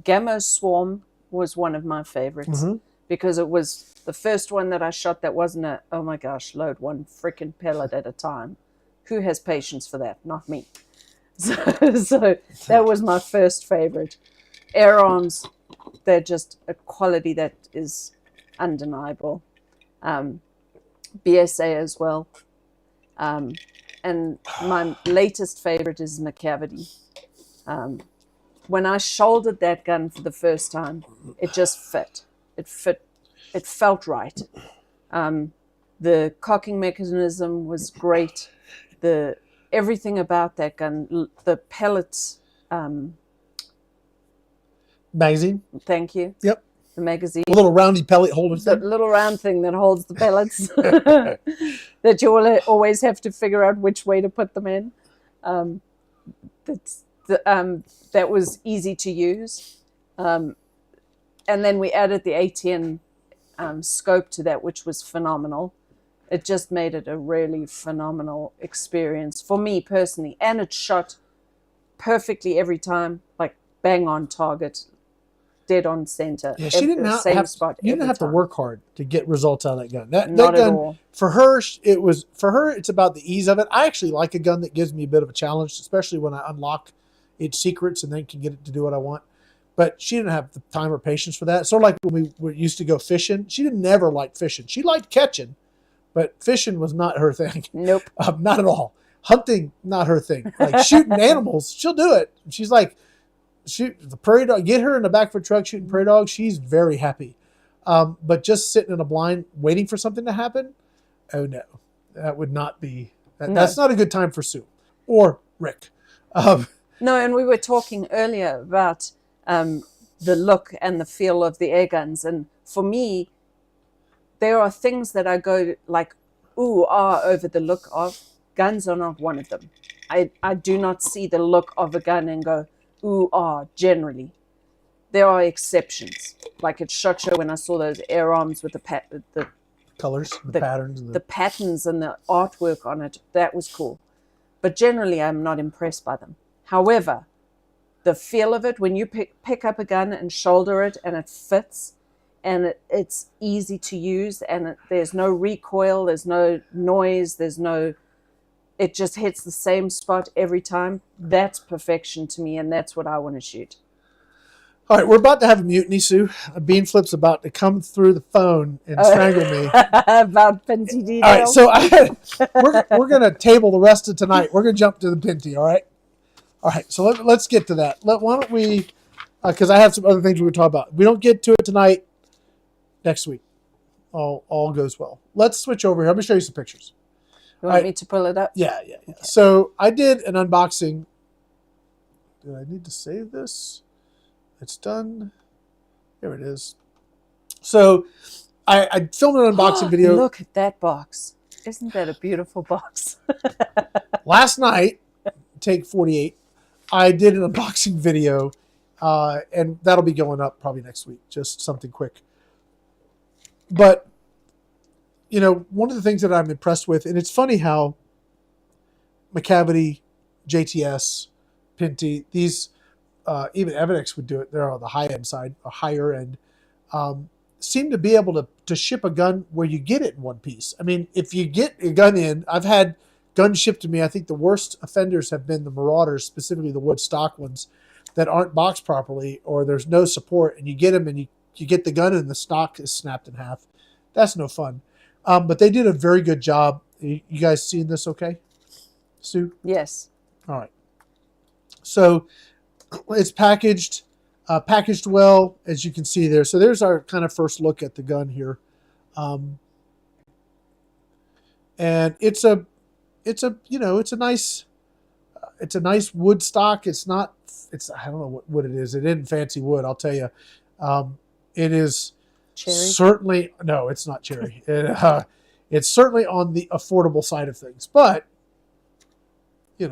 Gamma Swarm was one of my favorites because it was the first one that I shot that wasn't a, oh my gosh, load one freaking pellet at a time. Who has patience for that? Not me. So that was my first favorite. Air arms, they're just a quality that is undeniable. BSA as well. And my latest favorite is Macavity. When I shouldered that gun for the first time, it just fit. It felt right. The cocking mechanism was great. Everything about that gun, the pellets. Magazine? Thank you. Yep. The magazine. A little roundy pellet holder thing. The little round thing that holds the pellets that you will always have to figure out which way to put them in. That was easy to use. And then we added the ATN scope to that, which was phenomenal. It just made it a really phenomenal experience for me personally. And it shot perfectly every time, like bang on target. dead on center. Yeah, she didn't same have, spot. you didn't every have to time. work hard to get results out of that gun. That Not at gun, all. for her, it's about the ease of it. I actually like a gun that gives me a bit of a challenge, especially when I unlock its secrets and then can get it to do what I want. But she didn't have the time or patience for that. Sort of like when we used to go fishing. She didn't never like fishing. She liked catching, but fishing was not her thing. Nope. Not at all. Hunting, not her thing. Like shooting animals, she'll do it. She's like, shoot the prairie dog, get her in the back of a truck shooting prairie dogs. She's very happy. But just sitting in a blind waiting for something to happen, oh no, that would not be. That's not a good time for Sue or Rick. No, and we were talking earlier about the look and the feel of the air guns, and for me, there are things that I go like, ooh, over the look of. Guns are not one of them. I do not see the look of a gun and go, ooh, generally. There are exceptions. Like at SHOT Show when I saw those air arms with the colors, the patterns. The patterns and the artwork on it, that was cool. But generally, I'm not impressed by them. However, the feel of it, when you pick up a gun and shoulder it and it fits and it's easy to use and there's no recoil, there's no noise, it just hits the same spot every time. That's perfection to me, and that's what I want to shoot. All right, we're about to have a mutiny, Sue. A bean flip's about to come through the phone and strangle me. About Pinty details. All right, so we're going to table the rest of tonight. We're going to jump to the Pinty, all right? All right, so let's get to that. Why don't we, because I have some other things we can talk about. We don't get to it tonight, next week. All goes well. Let's switch over here. Let me show you some pictures. You want me to pull it up? Yeah. Okay. So I did an unboxing. Do I need to save this? It's done. Here it is. So I filmed an unboxing video. Look at that box. Isn't that a beautiful box? Last night, take 48, I did an unboxing video, and that'll be going up probably next week. Just something quick. But you know, one of the things that I'm impressed with, and it's funny how Macavity, JTS, Pinty, these, even Evidence would do it. They're on the high-end side, a higher end, seem to be able to ship a gun where you get it in one piece. I mean, if you get a gun in, I've had guns shipped to me. I think the worst offenders have been the Marauders, specifically the wood stock ones that aren't boxed properly or there's no support, and you get them and you get the gun and the stock is snapped in half. That's no fun. But they did a very good job. You guys seeing this okay, Sue? Yes. All right. So it's packaged well, as you can see there. So there's our kind of first look at the gun here. And it's a nice wood stock. I don't know what it is. It isn't fancy wood, I'll tell you. It is cherry? Certainly, no, it's not cherry. It's certainly on the affordable side of things, but it's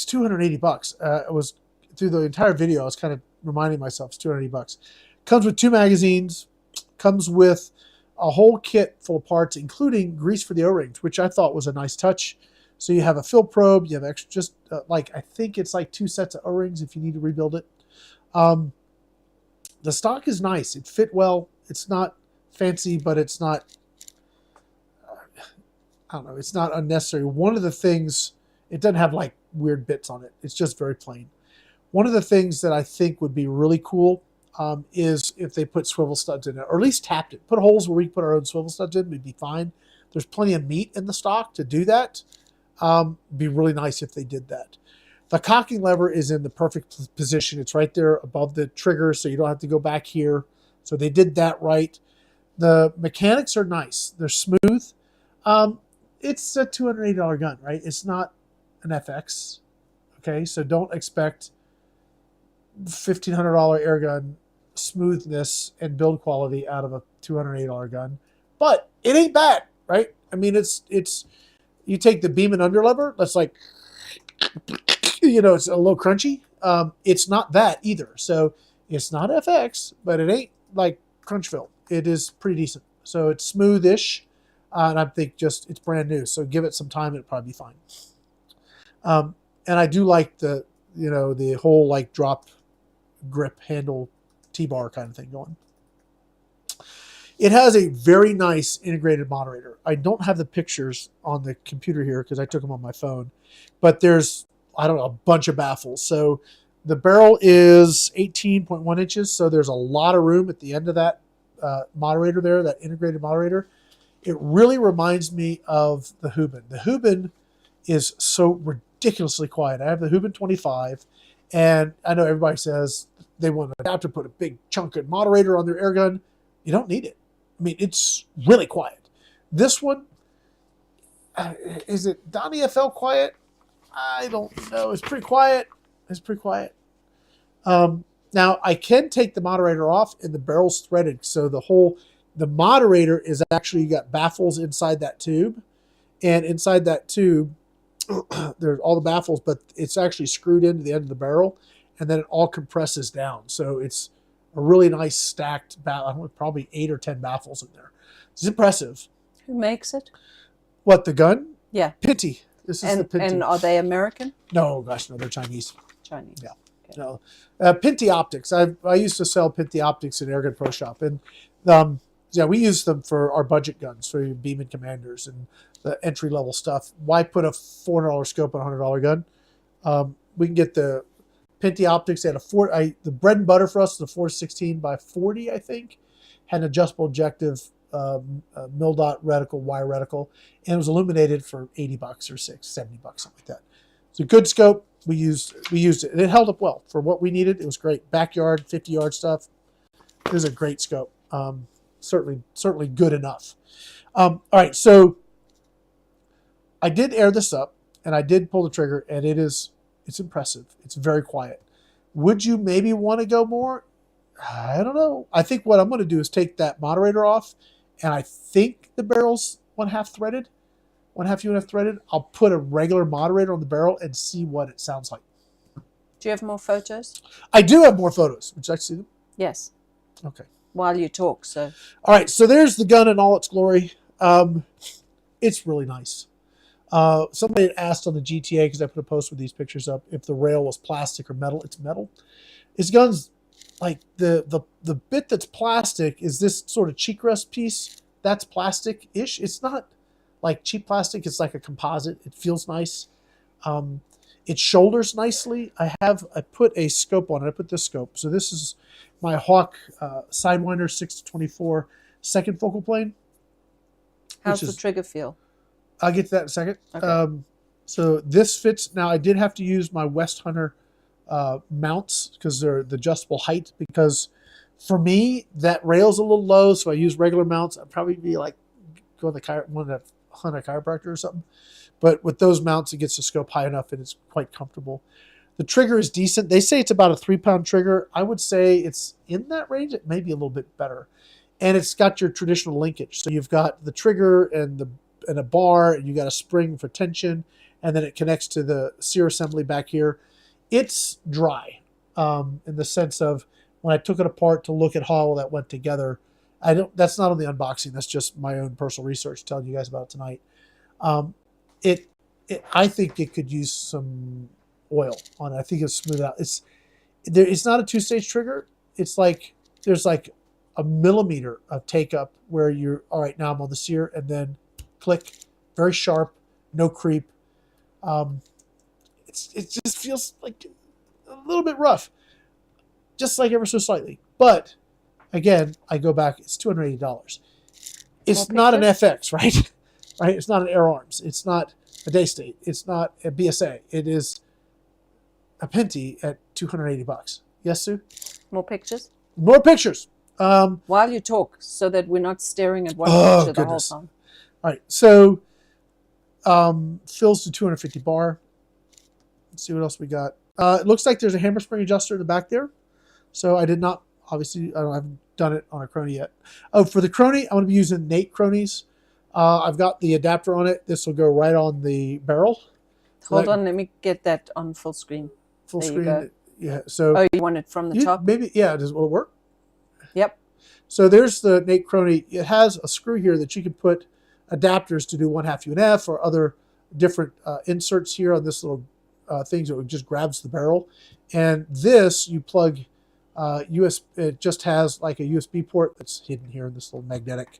$280. It was through the entire video. I was kind of reminding myself it's $280. Comes with 2 magazines. Comes with a whole kit full of parts, including grease for the O-rings, which I thought was a nice touch. So you have a fill probe. You have extra, I think it's like 2 sets of O-rings if you need to rebuild it. The stock is nice. It fit well. It's not fancy, but it's not, I don't know, it's not unnecessary. One of the things, it doesn't have like weird bits on it. It's just very plain. One of the things that I think would be really cool is if they put swivel studs in it, or at least tapped it. Put holes where we can put our own swivel studs in, we'd be fine. There's plenty of meat in the stock to do that. Be really nice if they did that. The cocking lever is in the perfect position. It's right there above the trigger, so you don't have to go back here. So they did that right. The mechanics are nice. They're smooth. It's a $280 gun, right? It's not an FX. Okay, so don't expect $1,500 air gun smoothness and build quality out of a $280 gun. But it ain't bad, right? I mean, it's you take the beam and under lever, that's like, it's a little crunchy. It's not that either. So it's not FX, but it ain't like Crunchville. It is pretty decent. So it's smoothish, and I think just it's brand new. So give it some time, it'll probably be fine. And I do like the whole like drop grip handle T-bar kind of thing going. It has a very nice integrated moderator. I don't have the pictures on the computer here because I took them on my phone, but there's, I don't know, a bunch of baffles. So the barrel is 18.1 inches, so there's a lot of room at the end of that moderator there, that integrated moderator. It really reminds me of the Hubin. The Hubin is so ridiculously quiet. I have the Hubin 25, and I know everybody says they want an adapter, put a big chunk of moderator on their air gun. You don't need it. I mean, it's really quiet. This one, is it Donnie FL quiet? I don't know. It's pretty quiet. It's pretty quiet. Now, I can take the moderator off, and the barrel's threaded. So the moderator is actually, you got baffles inside that tube. And inside that tube, there's all the baffles, but it's actually screwed into the end of the barrel, and then it all compresses down. So it's a really nice stacked baffle, probably 8 or 10 baffles in there. It's impressive. Who makes it? What, the gun? Yeah. Pinty. This is the Pinty. And are they American? No, gosh, no, they're Chinese. Chinese. Yeah. Okay. No. Pinty optics. I used to sell Pinty optics in Airgun Pro Shop, and yeah, we use them for our budget guns, for your Beam and Commanders and the entry level stuff. Why put a $400 scope on a $100 gun? We can get the Pinty optics. They had the bread and butter for us was a 416 by 40, I think. Had an adjustable objective, mil dot reticle, wire reticle, and it was illuminated for $80 or $70, something like that. It's a good scope. We used it, and it held up well for what we needed. It was great. Backyard, 50-yard stuff. It was a great scope. Certainly good enough. All right, so I did air this up, and I did pull the trigger, and it's impressive. It's very quiet. Would you maybe want to go more? I don't know. I think what I'm going to do is take that moderator off, and I think the barrel's 1/2 threaded, 1/2 UNF threaded. I'll put a regular moderator on the barrel and see what it sounds like. Do you have more photos? I do have more photos. Would you like to see them? Yes. Okay. While you talk, so. All right, so there's the gun in all its glory. It's really nice. Somebody had asked on the GTA, because I put a post with these pictures up, if the rail was plastic or metal. It's metal. This gun's like the bit that's plastic is this sort of cheek rest piece. That's plastic-ish. It's not like cheap plastic. It's like a composite. It feels nice. It shoulders nicely. I put a scope on it. I put this scope. So this is my Hawk Sidewinder 6-24 second focal plane. How's the trigger feel? I'll get to that in a second. Okay. So this fits. Now, I did have to use my West Hunter mounts because they're the adjustable height, because for me, that rail's a little low, so I use regular mounts. I'd probably be like going to one that hunt a chiropractor or something. But with those mounts, it gets the scope high enough, and it's quite comfortable. The trigger is decent. They say it's about a 3-pound trigger. I would say it's in that range. It may be a little bit better. And it's got your traditional linkage. So you've got the trigger and a bar, and you got a spring for tension, and then it connects to the sear assembly back here. It's dry in the sense of when I took it apart to look at how all that went together. That's not on the unboxing. That's just my own personal research telling you guys about it tonight. I think it could use some oil on it. I think it's smooth out. It's not a 2-stage trigger. It's like there's like a millimeter of take up where you're all right. Now I'm on the sear, and then click, very sharp, no creep. It just feels like a little bit rough, just like ever so slightly. But again, I go back. It's $280. It's not an FX, right? Right? It's not an Air Arms. It's not a Daystate. It's not a BSA. It is a Pinty at $280. Yes, Sue? More pictures? More pictures. While you talk, so that we're not staring at one picture the whole time. All right. So fills to 250 bar. Let's see what else we got. It looks like there's a hammer spring adjuster in the back there. So I did not, obviously, I haven't done it on a Crony yet. Oh, for the Crony, I'm going to be using Nate Cronies. I've got the adapter on it. This will go right on the barrel. Hold on, let me get that on full screen. Full there screen. You go. Yeah. So. Oh, you want it from the top? Maybe. Yeah. Will it work? Yep. So there's the Nate Crony. It has a screw here that you can put adapters to do 1/2 UNF or other different inserts here on this little thing that just grabs the barrel. And this you plug It just has like a USB port that's hidden here in this little magnetic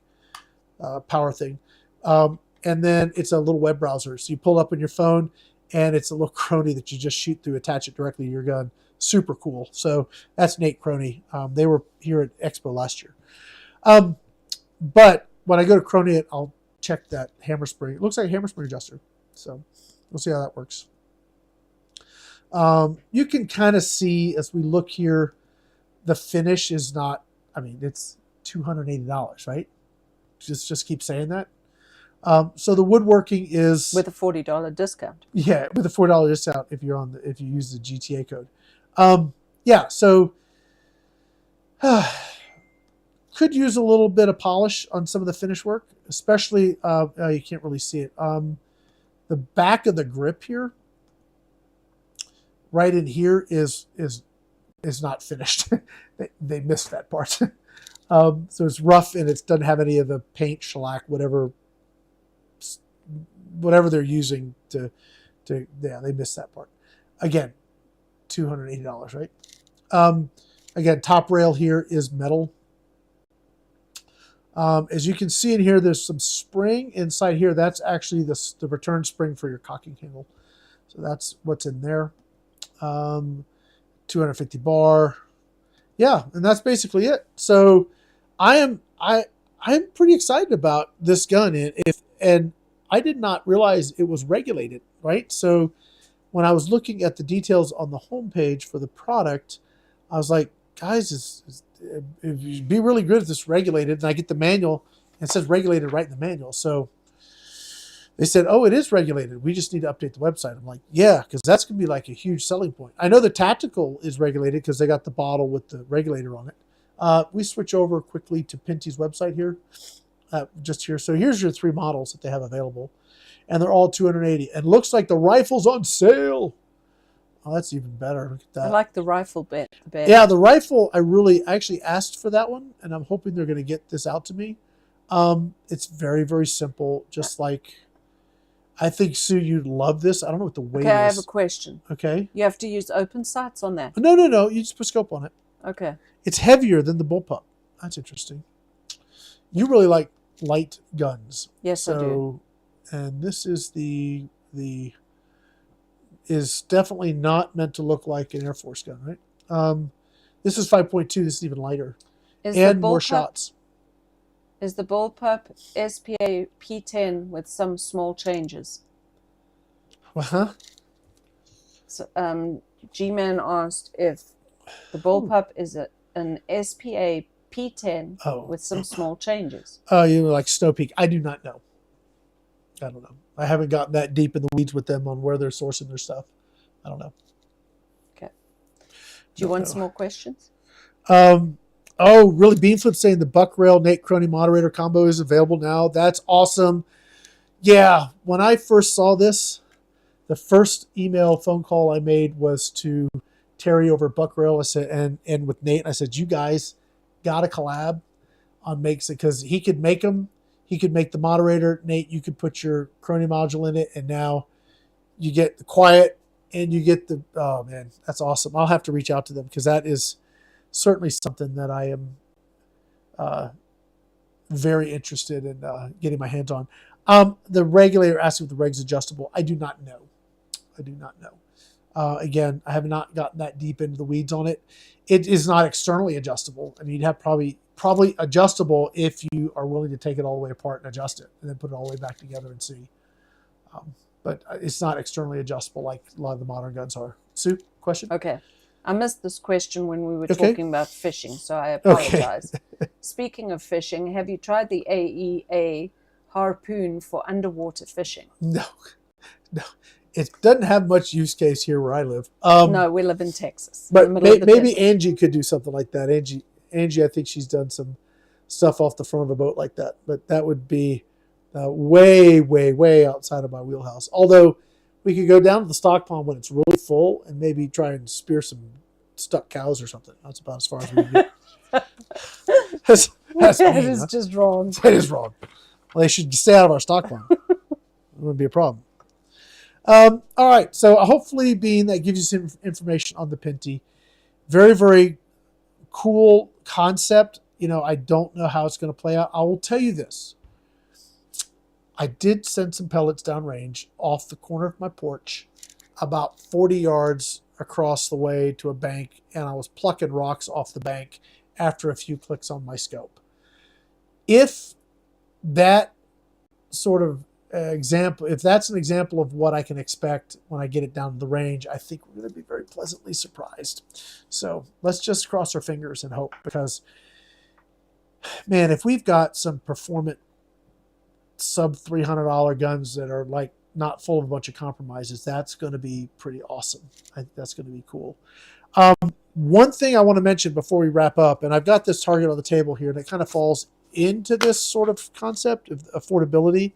power thing. And then it's a little web browser. So you pull up on your phone, and it's a little Crony that you just shoot through, attach it directly to your gun. Super cool. So that's Nate Crony. They were here at Expo last year. But when I go to Crony, I'll check that hammer spring. It looks like a hammer spring adjuster. So we'll see how that works. You can kind of see as we look here, the finish is not, I mean, it's $280, right? Just keep saying that. So the woodworking is with a $40 discount. Yeah, with a $4 discount if you use the GTA code. Yeah, so could use a little bit of polish on some of the finish work, especially you can't really see it. The back of the grip here, right in here, is not finished. they missed that part. So it's rough, and it doesn't have any of the paint, shellac, whatever they're using to yeah, they missed that part. Again, $280, right? Again, top rail here is metal. As you can see in here, there's some spring inside here. That's actually the return spring for your cocking handle. So that's what's in there. 250 bar. Yeah, and that's basically it. So I'm pretty excited about this gun, and I did not realize it was regulated, right? So when I was looking at the details on the homepage for the product, I was like, guys, it'd be really good if this regulated. And I get the manual, and it says regulated right in the manual. So they said, oh, it is regulated. We just need to update the website. I'm like, yeah, because that's going to be like a huge selling point. I know the tactical is regulated because they got the bottle with the regulator on it. We switch over quickly to Pinty's website here. Just here. So here's your 3 models that they have available, and they're all $280. And looks like the rifle's on sale. Oh, that's even better. Look at that. I like the rifle bit. Yeah, the rifle, I actually asked for that one, and I'm hoping they're going to get this out to me. It's very, very simple. Just like, I think, Sue, you'd love this. I don't know what the weight is. Okay, I have a question. Okay. You have to use open sights on that. No. You just put scope on it. Okay. It's heavier than the bullpup. That's interesting. You really like light guns. Yes, I do. And this is is definitely not meant to look like an Air Force gun, right? This is 5.2. This is even lighter. And more shots. Is the bullpup SPA P10 with some small changes? Uh-huh. So, G-Man asked if the bullpup is an SPA P10 with some small changes. Oh, you were like Snowpeak. I do not know. I don't know. I haven't gotten that deep in the weeds with them on where they're sourcing their stuff. I don't know. Okay. Do you want some more questions? Oh, really? Beanflip saying the Buck Rail Nate Crony moderator combo is available now. That's awesome. Yeah, when I first saw this, the first phone call I made was to Terry over at Buck Rail. I said, and with Nate, I said, you guys got to collab on makes it, because he could make them. He could make the moderator. Nate, you could put your Crony module in it, and now you get the quiet and you get the, oh man, that's awesome. I'll have to reach out to them, because that is certainly something that I am very interested in getting my hands on. The regulator asked if the reg's adjustable. I do not know. Again, I have not gotten that deep into the weeds on it. It is not externally adjustable. I mean, you'd have probably adjustable if you are willing to take it all the way apart and adjust it, and then put it all the way back together and see. But it's not externally adjustable like a lot of the modern guns are. Sue, question? Okay. I missed this question when we were talking about fishing, so I apologize. Okay. Speaking of fishing, have you tried the AEA harpoon for underwater fishing? No. It doesn't have much use case here where I live. No, we live in Texas. But maybe Angie could do something like that. Angie, I think she's done some stuff off the front of a boat like that. But that would be way, way, way outside of my wheelhouse. Although we could go down to the stock pond when it's really full and maybe try and spear some stuck cows or something. That's about as far as we can get. That's that is just wrong. That is wrong. Well, they should stay out of our stock pond. It wouldn't be a problem. All right. So hopefully, being that gives you some information on the Pinty. Very, very cool concept. You know, I don't know how it's going to play out. I will tell you this. I did send some pellets downrange off the corner of my porch about 40 yards across the way to a bank, and I was plucking rocks off the bank after a few clicks on my scope. If that sort of example, if that's an example of what I can expect when I get it down to the range, I think we're going to be very pleasantly surprised. So let's just cross our fingers and hope, because, man, if we've got some performant sub $300 guns that are like not full of a bunch of compromises, that's going to be pretty awesome. I think that's going to be cool. One thing I want to mention before we wrap up, and I've got this target on the table here, and it kind of falls into this sort of concept of affordability.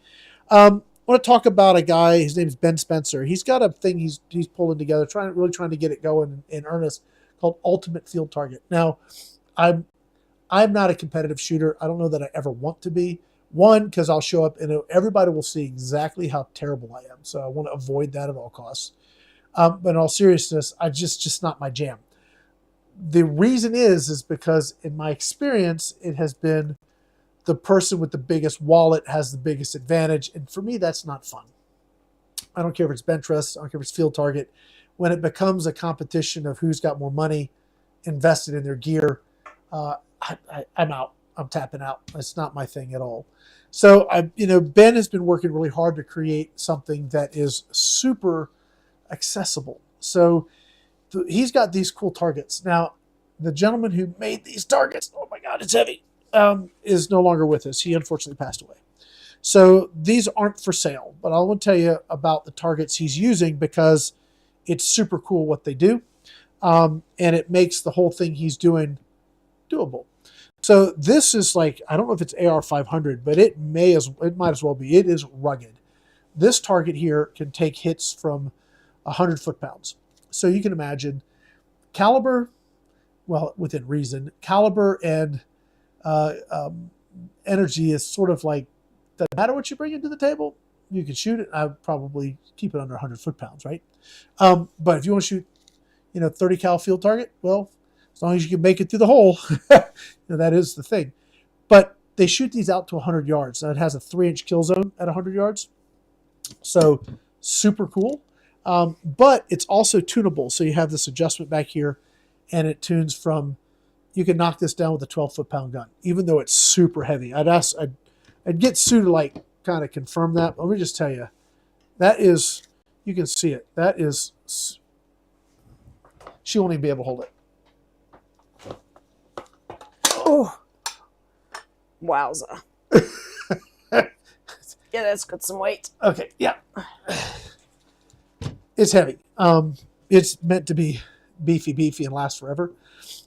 I want to talk about a guy. His name is Ben Spencer. He's got a thing he's pulling together, really trying to get it going in earnest, called Ultimate Field Target. Now, I'm not a competitive shooter. I don't know that I ever want to be. One, because I'll show up and everybody will see exactly how terrible I am. So I want to avoid that at all costs. But in all seriousness, just not my jam. The reason is because in my experience, it has been the person with the biggest wallet has the biggest advantage. And for me, that's not fun. I don't care if it's bench rest. I don't care if it's field target. When it becomes a competition of who's got more money invested in their gear, I'm out. I'm tapping out. It's not my thing at all. So Ben has been working really hard to create something that is super accessible. So he's got these cool targets. Now, the gentleman who made these targets, oh my God, it's heavy, is no longer with us. He unfortunately passed away. So these aren't for sale, but I want to tell you about the targets he's using because it's super cool what they do. And it makes the whole thing he's doing doable. So this is like, I don't know if it's AR 500, but it might as well be. It is rugged. This target here can take hits from 100 foot-pounds. So you can imagine caliber, well, within reason, caliber and energy is sort of like, doesn't matter what you bring into the table, you can shoot it. I would probably keep it under 100 foot-pounds, right? But if you want to shoot, 30 cal field target, well, as long as you can make it through the hole, that is the thing. But they shoot these out to 100 yards. Now it has a 3-inch kill zone at 100 yards. So super cool. But it's also tunable. So you have this adjustment back here, and it tunes from, you can knock this down with a 12 foot-pound gun, even though it's super heavy. I'd get Sue to like kind of confirm that. Let me just tell you, that is, you can see it. That is, she won't even be able to hold it. Oh, wowza. Yeah, that's got some weight. Okay, yeah. It's heavy. It's meant to be beefy and last forever.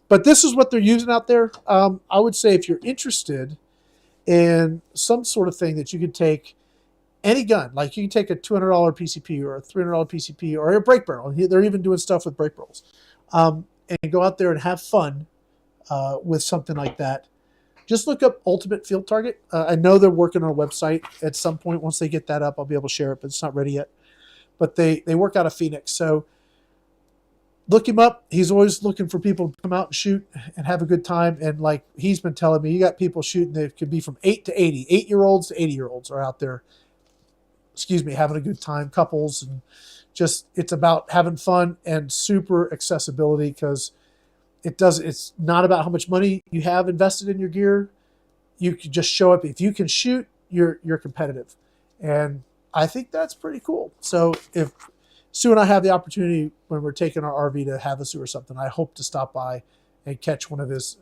But this is what they're using out there. I would say if you're interested in some sort of thing that you could take any gun, like you can take a $200 PCP or a $300 PCP or a brake barrel. They're even doing stuff with brake barrels. And go out there and have fun with something like that. Just look up Ultimate Field Target. I know they're working on a website at some point. Once they get that up, I'll be able to share it, but it's not ready yet. But they work out of Phoenix. So look him up. He's always looking for people to come out and shoot and have a good time. And like he's been telling me, you got people shooting that could be from 8 to 80. 8-year-olds to 80-year-olds are out there, having a good time, couples. And just, it's about having fun and super accessibility because it's not about how much money you have invested in your gear. You can just show up. If you can shoot, you're competitive. And I think that's pretty cool. So if Sue and I have the opportunity when we're taking our RV to Havasu or something, I hope to stop by and catch one of his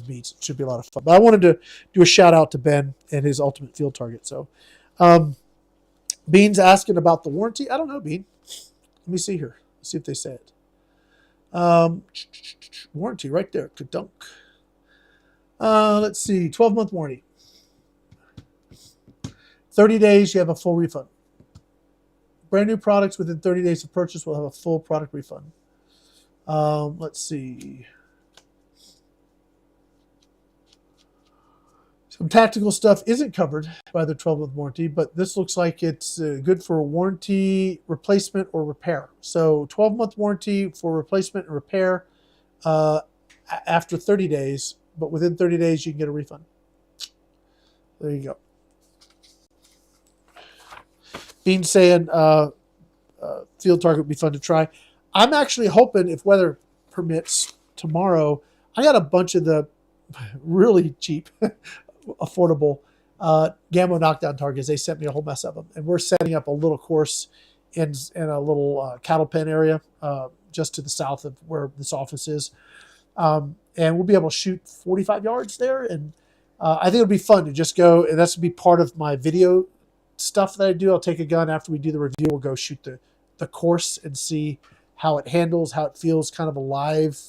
beats. It should be a lot of fun. But I wanted to do a shout out to Ben and his Ultimate Field Target. So Bean's asking about the warranty. I don't know, Bean. Let me see here. Let's see if they say it. Warranty right there. Ka-dunk. Let's see. 12-month warranty. 30 days, you have a full refund. Brand new products within 30 days of purchase will have a full product refund. Let's see. Some tactical stuff isn't covered by the 12-month warranty, but this looks like it's good for warranty, replacement, or repair. So 12-month warranty for replacement and repair. after 30 days, but within 30 days you can get a refund. There you go. Bean saying field target would be fun to try. I'm actually hoping, if weather permits, tomorrow. I got a bunch of the really cheap, affordable Gamma knockdown targets. They sent me a whole mess of them, and we're setting up a little course in a little cattle pen area just to the south of where this office is, and we'll be able to shoot 45 yards there. And I think it'll be fun to just go, and that's to be part of my video stuff that I do. I'll take a gun after we do the review. We'll go shoot the course and see how it handles, how it feels, kind of a live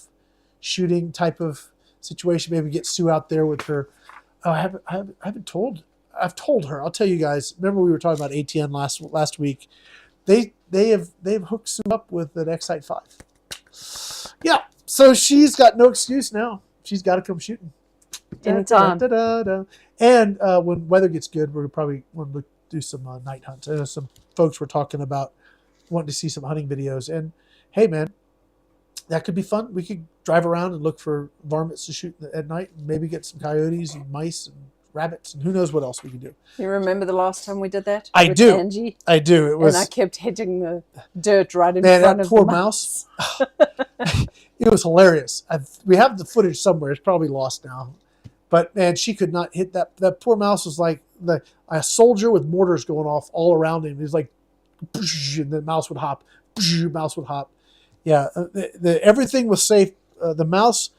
shooting type of situation. Maybe get Sue out there with her. Oh, I've told her. I'll tell you guys. Remember we were talking about ATN last week. They've hooked Sue up with an Excite 5. Yeah, so she's got no excuse now. She's got to come shooting. Anytime. And when weather gets good, we're probably want to do some night hunts. I know some folks were talking about wanting to see some hunting videos. And hey, man, that could be fun. We could drive around and look for varmints to shoot at night, and maybe get some coyotes and mice and rabbits and who knows what else we can do. You remember the last time we did that? I with do. Angie? I do. It was. And I kept hitting the dirt right in Man, front that of poor the mouse. It was hilarious. We have the footage somewhere. It's probably lost now. But man, she could not hit that. That poor mouse was like a soldier with mortars going off all around him. He was like, and the mouse would hop. Mouse would hop. Yeah, everything was safe. The mouse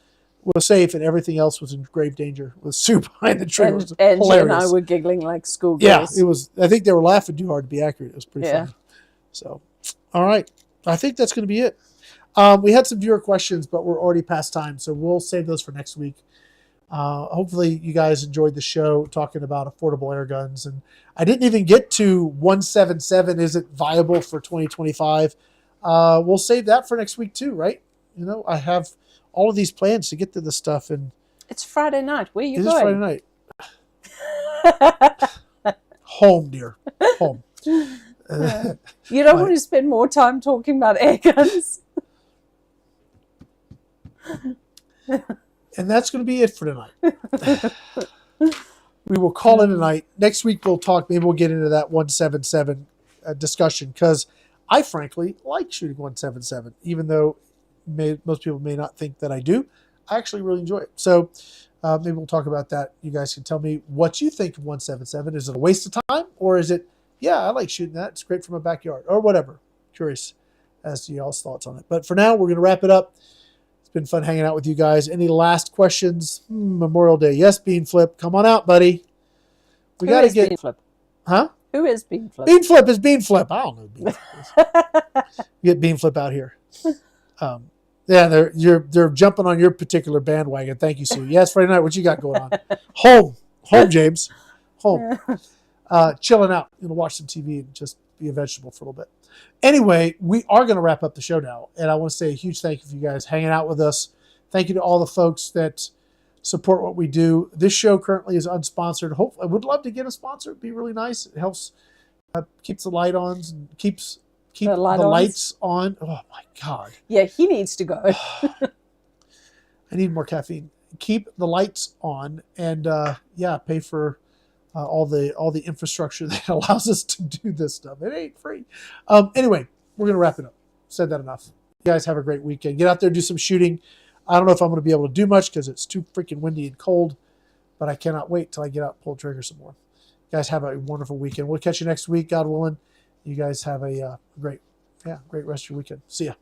was safe, and everything else was in grave danger. With Sue behind the trigger. And Angie and I were giggling like schoolgirls. Yeah, it was. I think they were laughing too hard to be accurate. It was pretty funny. So, all right, I think that's going to be it. We had some viewer questions, but we're already past time, so we'll save those for next week. Hopefully you guys enjoyed the show talking about affordable air guns. And I didn't even get to 177. Is it viable for 2025? We'll save that for next week too, right? You know, I have all of these plans to get to this stuff. And it's Friday night. Where are you it going? It is Friday night. Home, dear. Home. You don't want to spend more time talking about air guns. And that's going to be it for tonight. We will call it a night. Next week we'll talk. Maybe we'll get into that 177 discussion, because I frankly like shooting 177, even though most people may not think that I do. I actually really enjoy it. So maybe we'll talk about that. You guys can tell me what you think of 177. Is it a waste of time, or is it, yeah, I like shooting that. It's great for my backyard, or whatever. Curious as to y'all's thoughts on it. But for now, we're going to wrap it up. Been fun hanging out with you guys. Any last questions? Memorial Day. Yes, Bean Flip. Come on out, buddy. We got to get Bean Flip. Huh? Who is Bean Flip? Bean Flip is Bean Flip. I don't know Bean Flip is. Get Bean Flip out here. Yeah, they're jumping on your particular bandwagon. Thank you, Sue. Yes, Friday night. What you got going on? Home, James. Home. Chilling out. Gonna watch some TV and just be a vegetable for a little bit. Anyway, we are going to wrap up the show now, and I want to say a huge thank you for you guys hanging out with us. Thank you to all the folks that support what we do. This show currently is unsponsored. I would love to get a sponsor. It'd be really nice. It helps keeps the light on and keep the lights on. Oh my God! Yeah, he needs to go. I need more caffeine. Keep the lights on, and pay for all the infrastructure that allows us to do this stuff. It ain't free. Anyway, we're gonna wrap it up. Said that enough. You guys have a great weekend. Get out there, do some shooting. I don't know if I'm gonna be able to do much because it's too freaking windy and cold, but I cannot wait till I get out and pull the trigger some more. You guys have a wonderful weekend. We'll catch you next week, God willing. You guys have a great rest of your weekend. See ya.